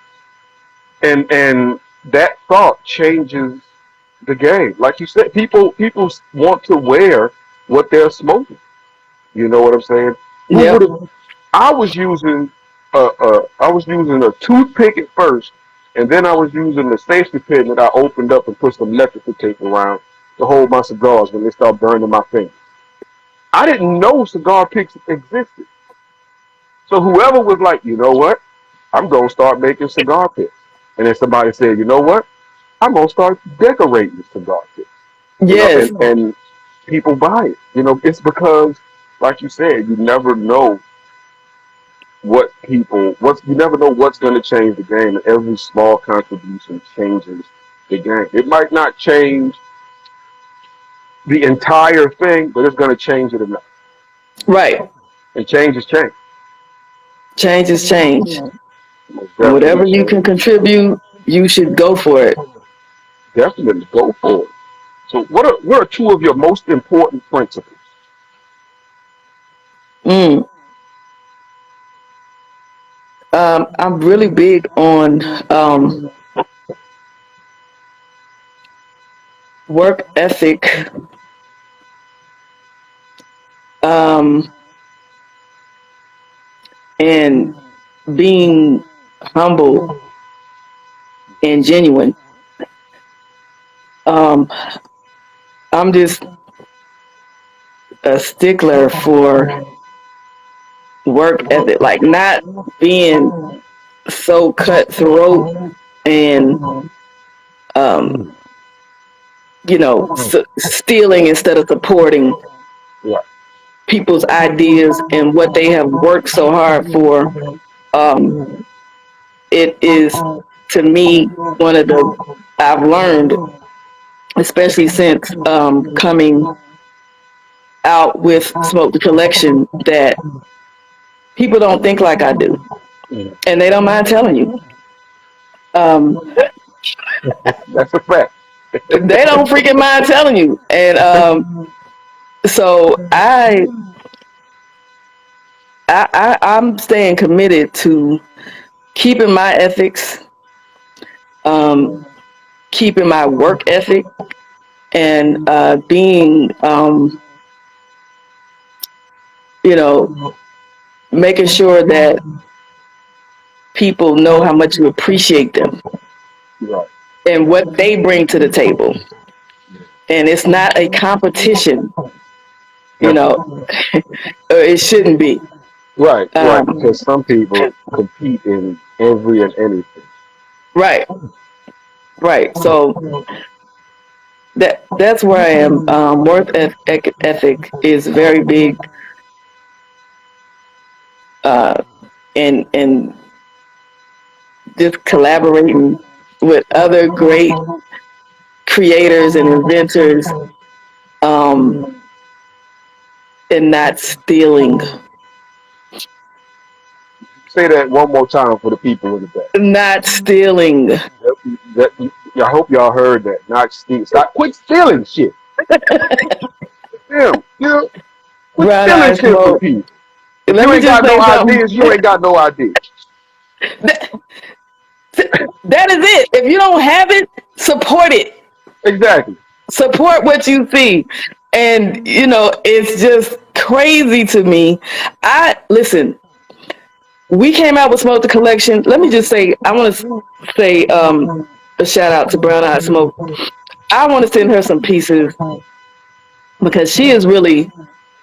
And that thought changes the game. Like you said, people want to wear what they're smoking. You know what I'm saying? Who would
yep.
have? I was using a toothpick at first, and then I was using the safety pin that I opened up and put some electrical tape around to hold my cigars when they start burning my fingers. I didn't know cigar picks existed. So whoever was like, you know what? I'm gonna start making cigar picks. And then somebody said, you know what? I'm gonna start decorating cigar picks.
Yes.
And people buy it. It's because, like you said, you never know you never know what's gonna change the game. And every small contribution changes the game. It might not change the entire thing, but it's gonna change it enough.
Right.
And change is change.
Change is change.
Most
And
definitely
whatever you
change.
can contribute, you should go for it.
Definitely go for it. So what are two of your most important principles?
Mm. I'm really big on work ethic, um, and being humble and genuine. Um, I'm just a stickler for work ethic, like not being so cutthroat and um, stealing instead of supporting
Yeah.
people's ideas and what they have worked so hard for. Um, it is, to me, one of the I've learned, especially since coming out with Smoke the Collection, that people don't think like I do,
Mhm.
and they don't mind telling you. Um,
That's a fact.
they don't freaking mind telling you, and so I'm staying committed to keeping my ethics, um, keeping my work ethic, and being, you know, making sure that people know how much you appreciate them
Right.
and what they bring to the table. And it's not a competition, you know,
Definitely.
or it shouldn't be.
Right, right.
Um,
Because some people compete in every and anything.
right, right. So that's where I am. Ethic is very big, uh, and just collaborating with other great creators and inventors, um, and not stealing.
Say that one more time for the people in the back.
Not stealing.
I hope y'all heard that. Not steal. Stop. Quit stealing shit. Damn. Quit
Brown
stealing
eye
shit from
smoke.
people. If
Let
you
me
ain't
just
got no
say something.
ideas, you ain't got no ideas.
That, that is it. If you don't have it, support it.
Exactly.
Support what you see. And, it's just crazy to me. Listen, we came out with Smoke the Collection. Let me just say, I want to say a shout out to Brown Eye Smoke. I want to send her some pieces because she is really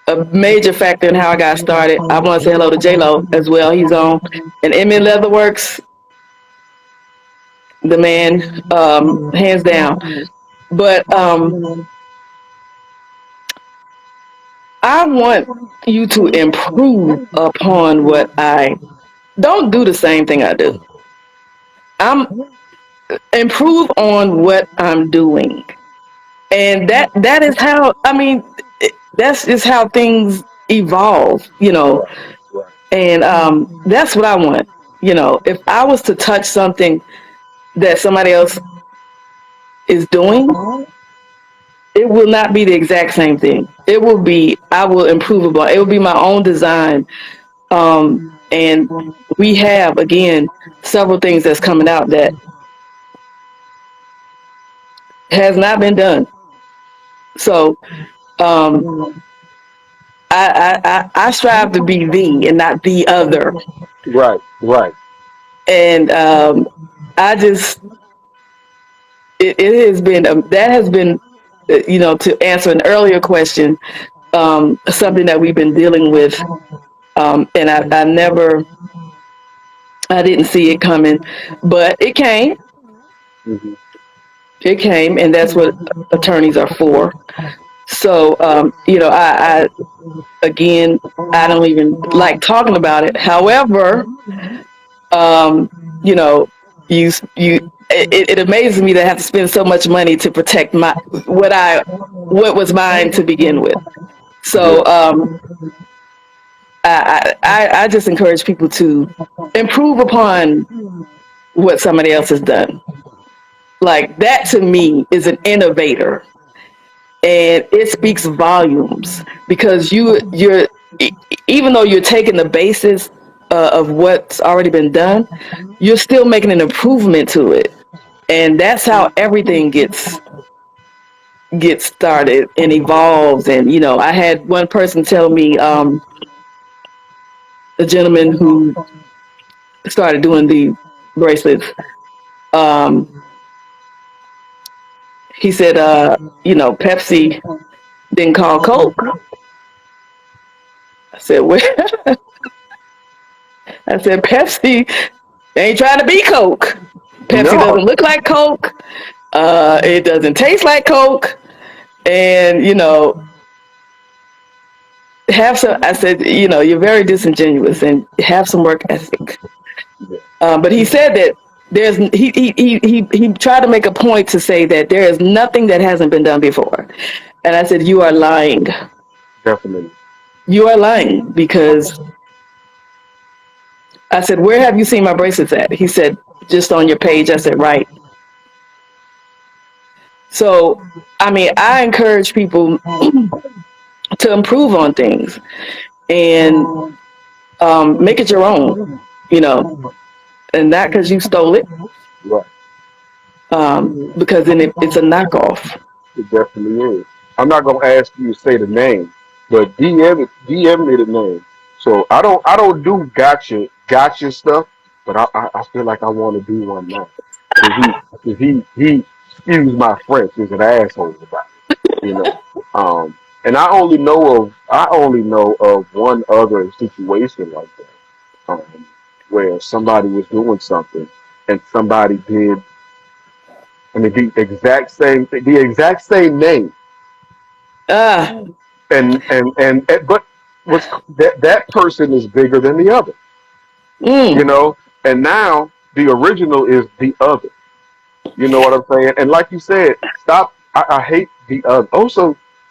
a major factor in how I got started. I want to say hello to J Lo as well. He's on. And Emmy Leatherworks, the man, hands down. But I want you to improve upon what I don't do the same thing I do. I'm improve on what I'm doing. And that is how, I mean, that's just how things evolve,
Right, right,
and that's what I want. If I was to touch something that somebody else is doing, it will not be the exact same thing. It will be, I will improve upon it. Will be my own design. And we have, again, several things that's coming out that has not been done. So um, I strive to be the and not the other.
right, right.
And I just, it has been, that has been, to answer an earlier question, something that we've been dealing with. And I didn't see it coming, but it came.
Hmm.
It came, and that's what attorneys are for. So, I again, I don't even like talking about it. However, um, you know, it amazes me that I have to spend so much money to protect what was mine to begin with.
Yeah,
So, I just encourage people to improve upon what somebody else has done. Like that to me is an innovator, and it speaks volumes because even though you're taking the basis of what's already been done, you're still making an improvement to it, and that's how everything gets started and evolves. And I had one person tell me, a gentleman who started doing the bracelets. Um, he said, Pepsi didn't call Coke. I said, well, I said, Pepsi ain't trying to be Coke. Pepsi
no,
doesn't look like Coke. It doesn't taste like Coke. And, have some, I said, you're very disingenuous and have some work ethic.
yeah,
But he said that he tried to make a point to say that there is nothing that hasn't been done before. And I said, you are lying.
definitely.
You are lying because I said, where have you seen my bracelets at? He said, just on your page. I said, right. So, I mean, I encourage people to improve on things and make it your own, you know, and not because you stole it,
Right,
because then it's a knockoff.
it definitely is. I'm not gonna ask you to say the name, but DM me the name. So I don't do gotcha stuff, but I feel like I want to do one now. Cause he excuse my French, is an asshole about it, you know. And I only know of one other situation like that, where somebody was doing something and somebody did, I mean, the exact same thing, the exact same name,
Ah,
but what's that person is bigger than the other, you
mm,
know. And now the original is the other. You know what I'm saying? And like you said, stop. I hate the other.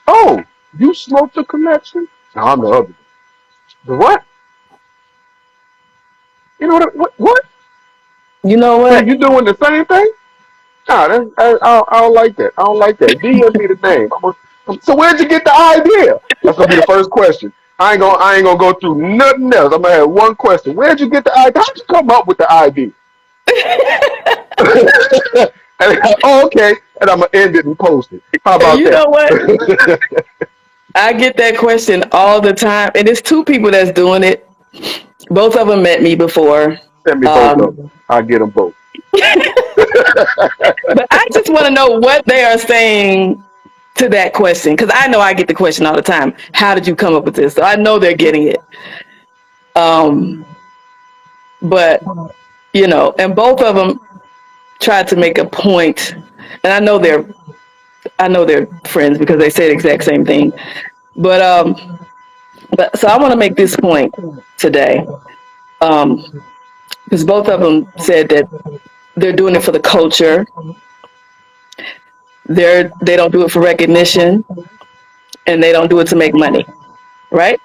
Oh, you smoked a connection? No, I'm the other. The what? You know what?
you know
So
what?
you doing the same thing? Nah, I don't like that. I don't like that. DM me the name. So where'd you get the idea? That's gonna be the first question. I ain't gonna go through nothing else. I'm gonna have one question. Where'd you get the idea? How'd you come up with the idea? Oh, okay. And I'm gonna end it and post it. How about
You
that?
know what? I get that question all the time, and it's two people that's doing it. Both of them met me before.
Send me both of them.
Um,
I'll get them both.
but I just want to know what they are saying to that question because I know I get the question all the time. How did you come up with this? So I know they're getting it. Um, but and both of them tried to make a point, and I know they're friends because they say the exact same thing. But But so I want to make this point today, because both of them said that they're doing it for the culture. They don't do it for recognition, and they don't do it to make money, right?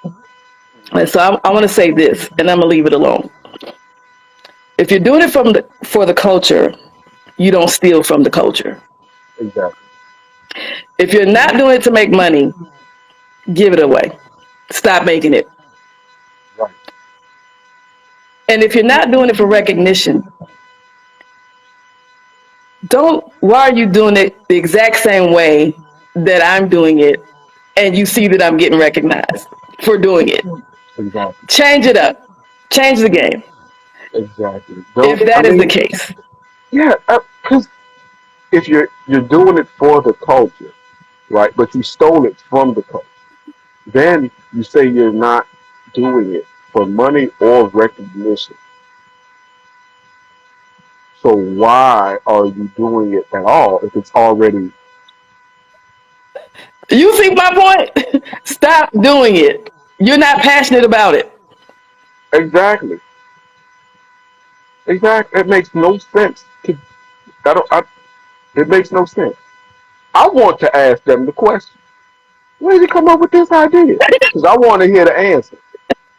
And so I want to say this, and I'm gonna leave it alone. If you're doing it for the culture, you don't steal from the culture.
Exactly.
If you're not doing it to make money, give it away. Stop making it.
Right.
And if you're not doing it for recognition, why are you doing it the exact same way that I'm doing it and you see that I'm getting recognized for doing it?
Exactly.
Change it up. Change the game.
Exactly.
If that is the case.
Yeah, because if you're doing it for the culture, right, but you stole it from the culture, then you say you're not doing it for money or recognition. So why are you doing it at all if it's already
You see my point? Stop doing it. You're not passionate about it.
exactly? Exactly. It makes no sense. It makes no sense. I want to ask them the question. Where did you come up with this idea? Because I want to hear the answer.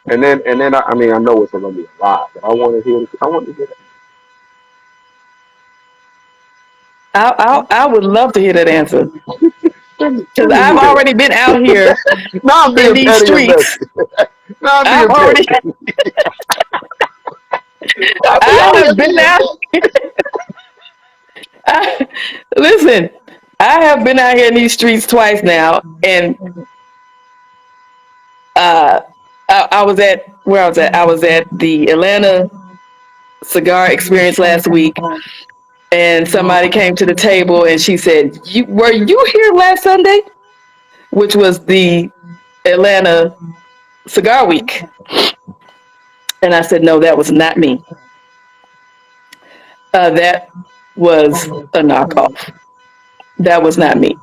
And then I mean I know it's gonna be a lie, but I want to hear. I want to hear that.
I would love to hear that answer.
Let
Because
me
I've
hear
already been out here
it. Now I'm
in
being
these
petty and
streets.
messy. Now I'm
I've
being
already,
petty.
I have been out. Listen, I have been out here in these streets twice now, and uh, I was at where I was at. I was at the Atlanta Cigar Experience last week, and somebody came to the table and she said, were you here last Sunday?" Which was the Atlanta Cigar Week, and I said, "No, that was not me. That was a knockoff. That was not me.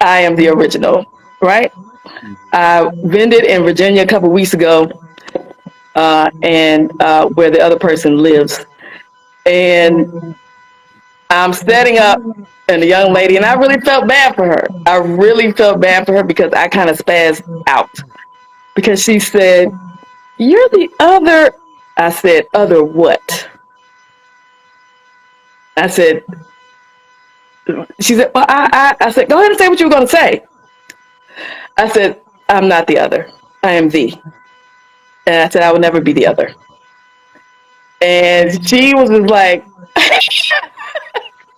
I am the original, right?" I vended in Virginia a couple weeks ago, and where the other person lives. And I'm setting up, and the young lady, and I really felt bad for her. I really felt bad for her because I kind of spazzed out because she said, "You're the other." I said, "Other what?" I said, she said, "Well, I said, go ahead and say what you were going to say." I said, "I'm not the other. I am the." And I said, "I will never be the other." And she was just like,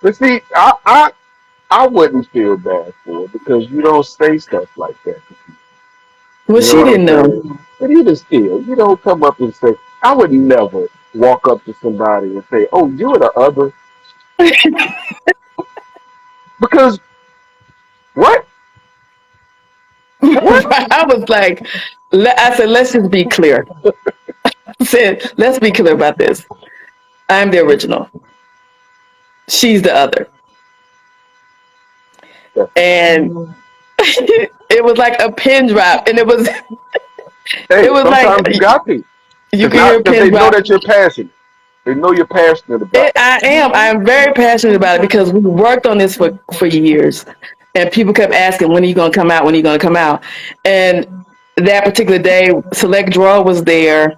But see, I wouldn't feel bad for it because you don't say stuff like that to people.
well,
You know
she
what I'm
didn't know.
saying? But even still, you don't come up and say, I would never walk up to somebody and say, oh, you're the other. Because what? What?
I was like, I said, let's just be clear. I said, let's be clear about this. I'm the original. She's the other.
Yeah.
And it was like a pin drop. And it was
Hey,
like,
sometimes you got to.
you
It's
can hear
not
a
because
pin
they know
drop.
that you're passionate. They know you're passionate about it.
I am. I am very passionate about it because we worked on this for years. And people kept asking, when are you going to come out? When are you going to come out? And that particular day, Select Draw was there.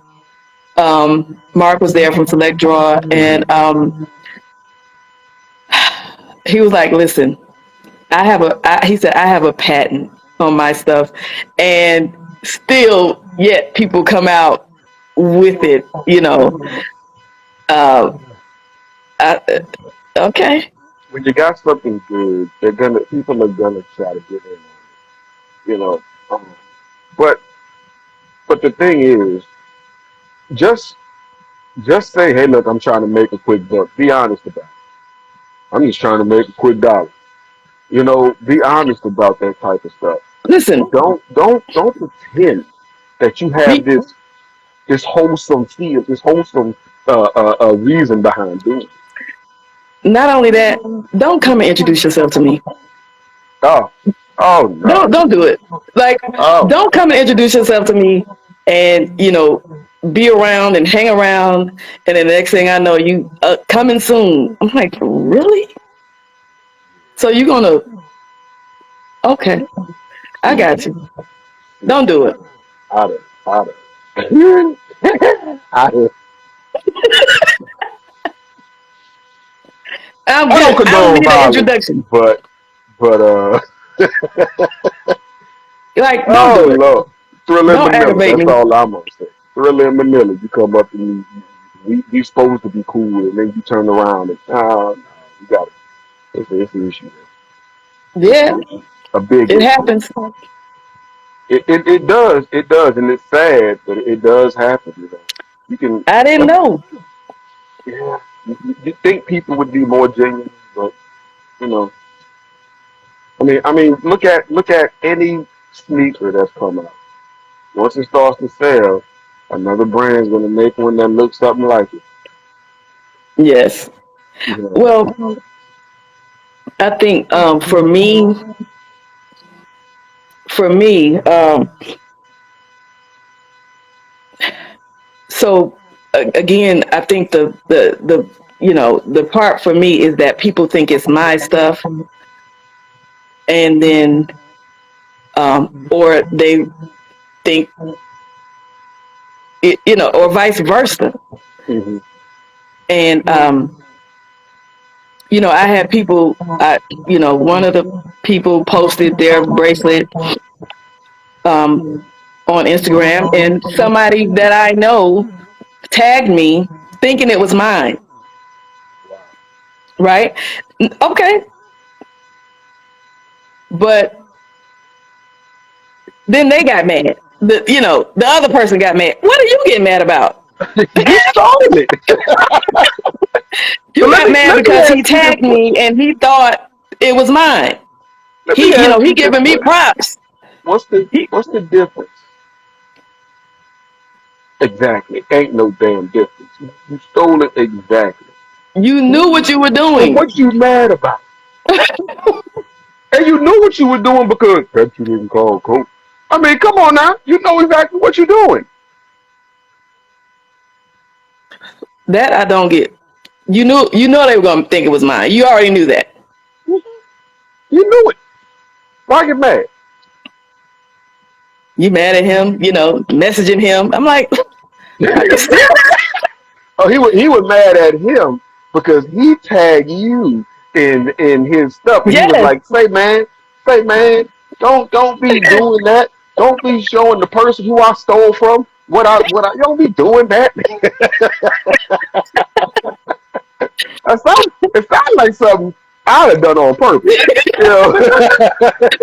Mark was there from Select Draw. And he was like, listen, he said, I have a patent on my stuff. And still, yet people come out with it, you know. Uh, I, okay.
When you got something good, people are gonna try to get in on it, you know. Um, but but the thing is, just just say, hey, look, I'm trying to make a quick buck. Be honest about it. I'm just trying to make a quick dollar. You know, be honest about that type of stuff.
Listen,
Don't pretend that you have
be,
this wholesome feel, this wholesome reason behind doing it.
not only that, don't come and introduce yourself to me.
Oh, Oh no.
Don't do it. Like,
Oh.
don't come and introduce yourself to me, and be around and hang around, and then the next thing I know, you coming soon. I'm like, really? So you gonna? Okay, I
See,
got you. Don't do it.
I done, I done. I done.
I'm
I don't
good. I don't
condone
need an
violence,
introduction.
but
Like, don't
oh
do it.
Lord, Thriller in
Don't
Manila.
aggravate
That's
me.
all I'm gonna say. Thriller in Manila. You come up and we supposed to be cool, and then you turn around and no, you got it. It's an issue. It's
Yeah,
an issue. A big
it
issue.
happens.
It does, and it's sad, but it does happen. You can,
I didn't know.
yeah. You think people would be more genuine, but you know, look at any sneaker that's come out. Once it starts to sell, another brand's gonna make one that looks something like it.
Yes.
You know.
Well, I think for me, so again, I think the part for me is that people think it's my stuff, and then or they think or vice versa.
Hmm.
And I had people. One of the people posted their bracelet um, on Instagram, and somebody that I know tagged me thinking it was mine. Right? Okay, but then they got mad. The other person got mad. What are you getting mad about?
You started it. So
You
let
got
me
mad
let me
because he
ask you this
tagged me
question.
and he thought it was mine.
Let me
He
ask you this
giving me
question.
props.
What's the
He,
what's the difference? Exactly. Ain't no damn difference. You stole it exactly.
you knew what you were
So
doing.
what you mad about? And you knew what you were doing because that you didn't call coach. I mean, come on now. You know exactly what you're doing.
That I don't get. You know they were gonna think it was mine. You already knew that.
You knew it. Why get mad?
You mad at him, messaging him. I'm like, are you serious?
Oh, he was mad at him because he tagged you in his stuff, and he was
Yes.
like, say man, don't be doing that. Don't be showing the person who I stole from what I don't be doing that. It sounds like something I'd have done on purpose. You know,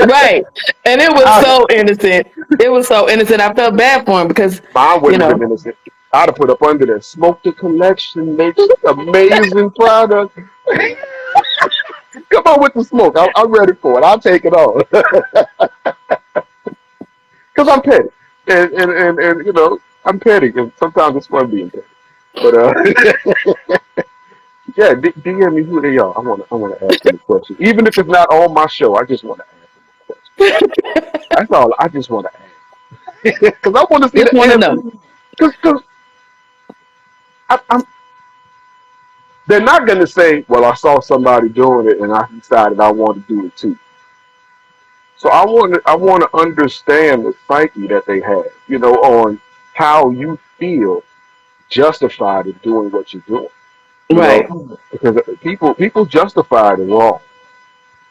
Right. And it was
I,
so innocent. It was so innocent. I felt bad for him because,
mine
you
wouldn't have
know,
been innocent. I'd have put up under there. Smoke the collection makes amazing product. Come on with the smoke. I'm ready for it. I'll take it all. Because I'm petty. And I'm petty. And sometimes it's fun being petty. But yeah, DM me who they are. I wanna ask them a question. Even if it's not on my show, I just wanna ask them a question. That's all I just wanna ask. Because I wanna see
just
the
want to
answer.
know.
Because I'm they're not gonna say, well, I saw somebody doing it and I decided I want to do it too. So I want to understand the psyche that they have, on how you feel justified in doing what you're doing,
Right.
because people justify it wrong,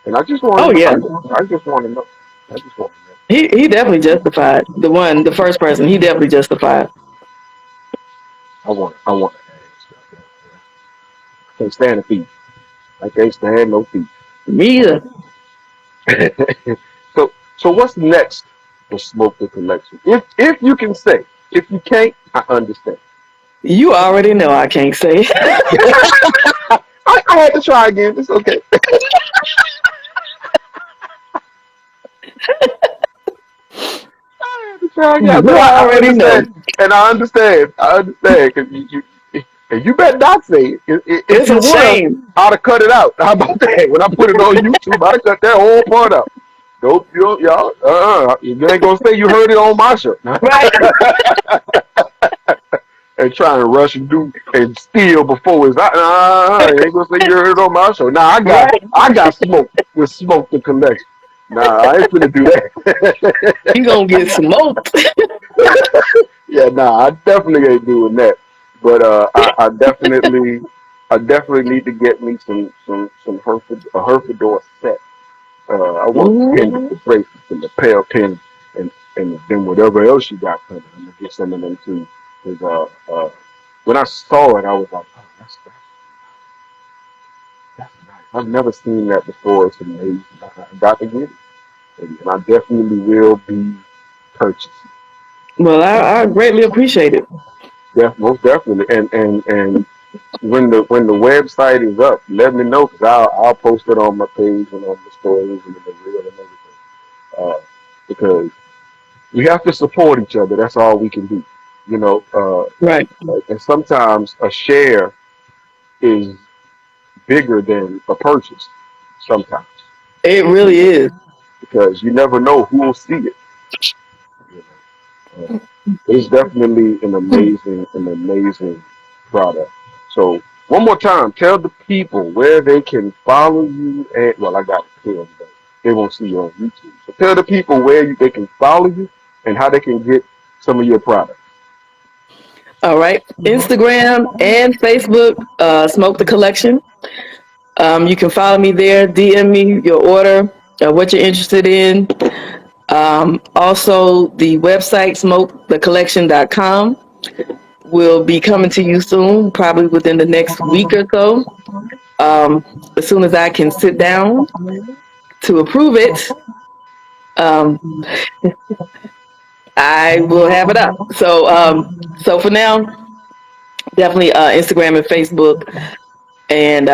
and I just want
Oh,
to know.
yeah.
I just want to know. I just want to know.
He definitely justified. The first person, he definitely justified.
I want to ask. I can't stand a thief. I can't stand no thief.
Me either.
So what's next for Smoke the Collection? If you can say, if you can't, I understand.
You already know I can't say.
I had to try again. It's okay. I had to try again, but
You
I
already know.
understand, and I understand. I understand because and you better not say it. If
It's
you
a
would have,
shame.
I'd have cut it out. How about that? When I put it on YouTube, I'd have cut that whole part out. Nope, y'all. You ain't gonna say you heard it on my show.
Right.
And try and rush and do and steal before it's out. You ain't gonna say you heard it on my show. Nah,
Right.
I got smoke with Smoke the Collection. Nah, I ain't finna do that.
You gonna get smoked.
Yeah, nah, I definitely ain't doing that. But I definitely need to get me some Herfador set. I want the
Hmm.
pin, the bracelets, and the lapel pin, and then whatever else you got coming. I'm gonna get some of them too. Cause when I saw it, I was like, oh, that's nice. I've never seen that before. It's amazing. I got to get it, and I definitely will be purchasing.
Well, I greatly appreciate it.
Most definitely. And when the website is up, let me know because I'll post it on my page and on the stories and in the reel and everything. Because we have to support each other. That's all we can do. You know,
Right.
and sometimes a share is bigger than a purchase. Sometimes
It really is.
because you never know who will see it. You know? It's definitely an amazing product. So one more time, tell the people where they can follow you. And well, I got to tell them, but they won't see you on YouTube. So tell the people where they can follow you and how they can get some of your products.
All right. Instagram and Facebook, Smoke the Collection. You can follow me there, DM me your order, what you're interested in. Also, the website, smokethecollection.com, will be coming to you soon, probably within the next week or so. As soon as I can sit down to approve it, um, I will have it up. So for now, definitely Instagram and Facebook, and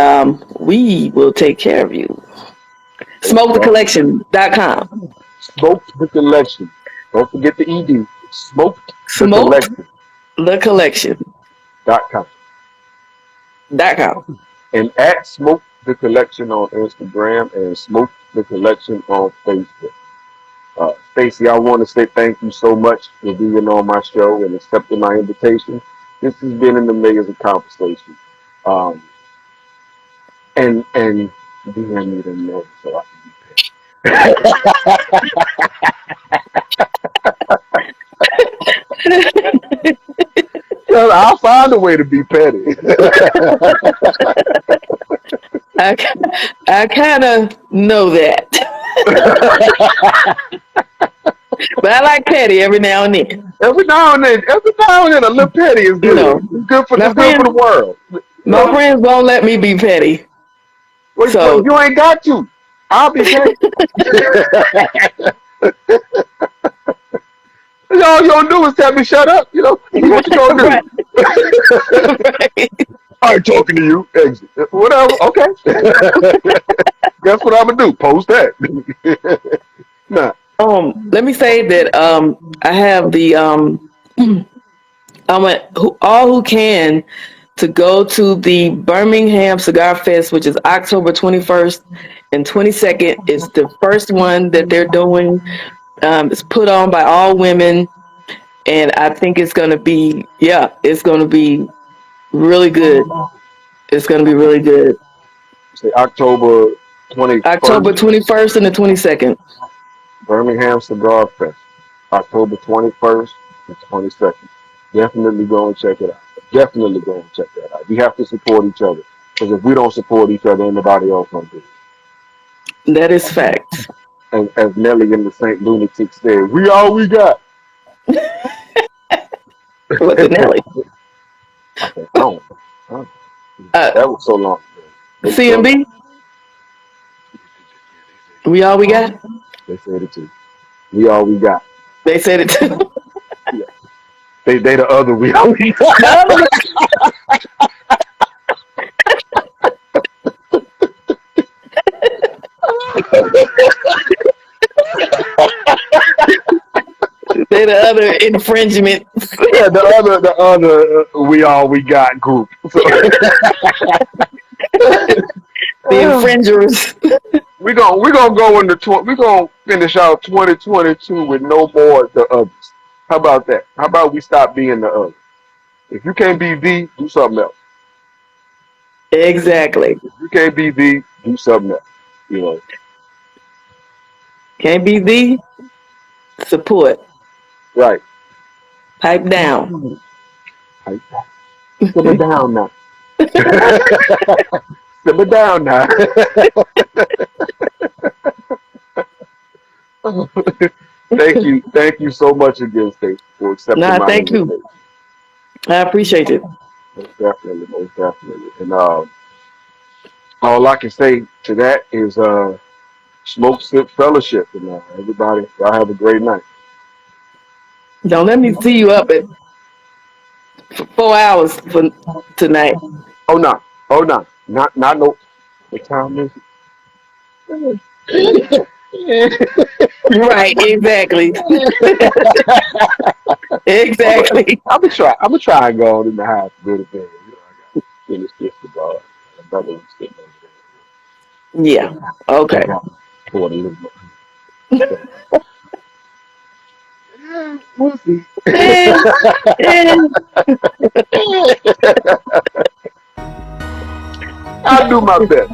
we will take care of you. SmokeTheCollection.com.
Smoke the Collection. Don't forget the ED. Smoke the
Smoked
Collection.
the Collection.com.
And at Smoke the Collection on Instagram and Smoke the Collection on Facebook. Stacey, I want to say thank you so much for being on my show and accepting my invitation. This has been an amazing conversation. Um, and DM me the note so I can be petty. I'll find a way to be petty.
I, I kind of know that. But I like petty every now and then.
Every now and then, a little petty is
You
good.
know, my
It's good for
friends,
the world. You
my
know?
friends won't let me be petty.
Well,
So
you ain't got to. I'll be petty. All you gonna do is tell me shut up. You know what you gonna do?
right, right.
I ain't talking to you. Exit. Whatever. Okay. Guess what I'm gonna do? Post that. Nah.
Let me say that I have the I want all who can to go to the Birmingham Cigar Fest, which is October 21st and 22nd. It's the first one that they're doing. It's put on by all women, and I think it's going to be, it's going to be really good. It's going to be really good.
Say October
October
21st,
21st and the 22nd.
Birmingham Cigar Fest. October 21st and 22nd. Definitely go and check it out. Definitely go and check that out. We have to support each other. Because if we don't support each other, anybody else gonna do it.
That is fact.
And as Nelly and the Saint Lunatic said, we all we got.
What's it, Nelly?
Okay, no.
Uh,
That was so long ago.
CMB? We all we got?
They said it too. We all we got.
They said it too.
Yeah. They the other we all we got.
They're the other infringement.
Yeah, the other we all we got group. So.
The infringers.
gonna go into we're gonna finish out 2022 with no more the others. How about that? How about we stop being the others? If you can't be the, do something else.
Exactly.
If you can't be the, do something else. You know.
Can't be the support.
Right.
Pipe down.
Right. Simmer down now. Simmer down now. Thank you so much again, Stacey, for accepting
Nah,
my
thank you.
invitation.
I appreciate it.
Most definitely. And all I can say to that is smoke sip fellowship, and everybody, y'all have a great night.
Don't let me see you up at 4 hours for tonight.
Oh no, not no. What time is it?
Right, exactly. Exactly.
I'm gonna try and go on in the house to go to bed. You know, I got to finish this cigar. My brother was sitting over
Yeah. Okay.
there. For the little we'll see.
Eh, eh.
I'll do my best.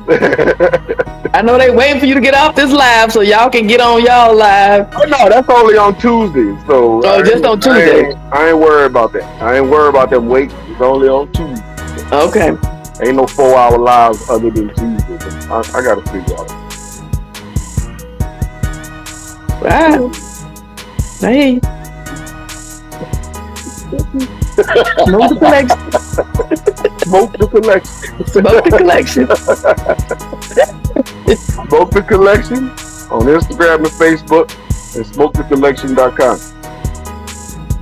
I know they waiting for you to get off this live so y'all can get on y'all live.
Oh no, that's only on Tuesday. So
just on Tuesday.
I ain't worried about that. I ain't worried about them waiting. It's only on Tuesday.
Okay.
Ain't no 4-hour lives other than Tuesday. I gotta figure out.
Right. Hey. Smoke the collection.
Smoke the collection.
Smoke the collection.
Smoke the collection on Instagram and Facebook and smokethecollection.com.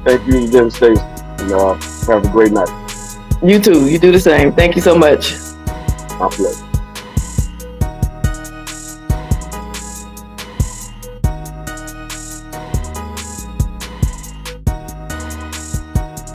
Thank you again, Stacey. And have a great night.
You too. You do the same. Thank you so much.
My pleasure.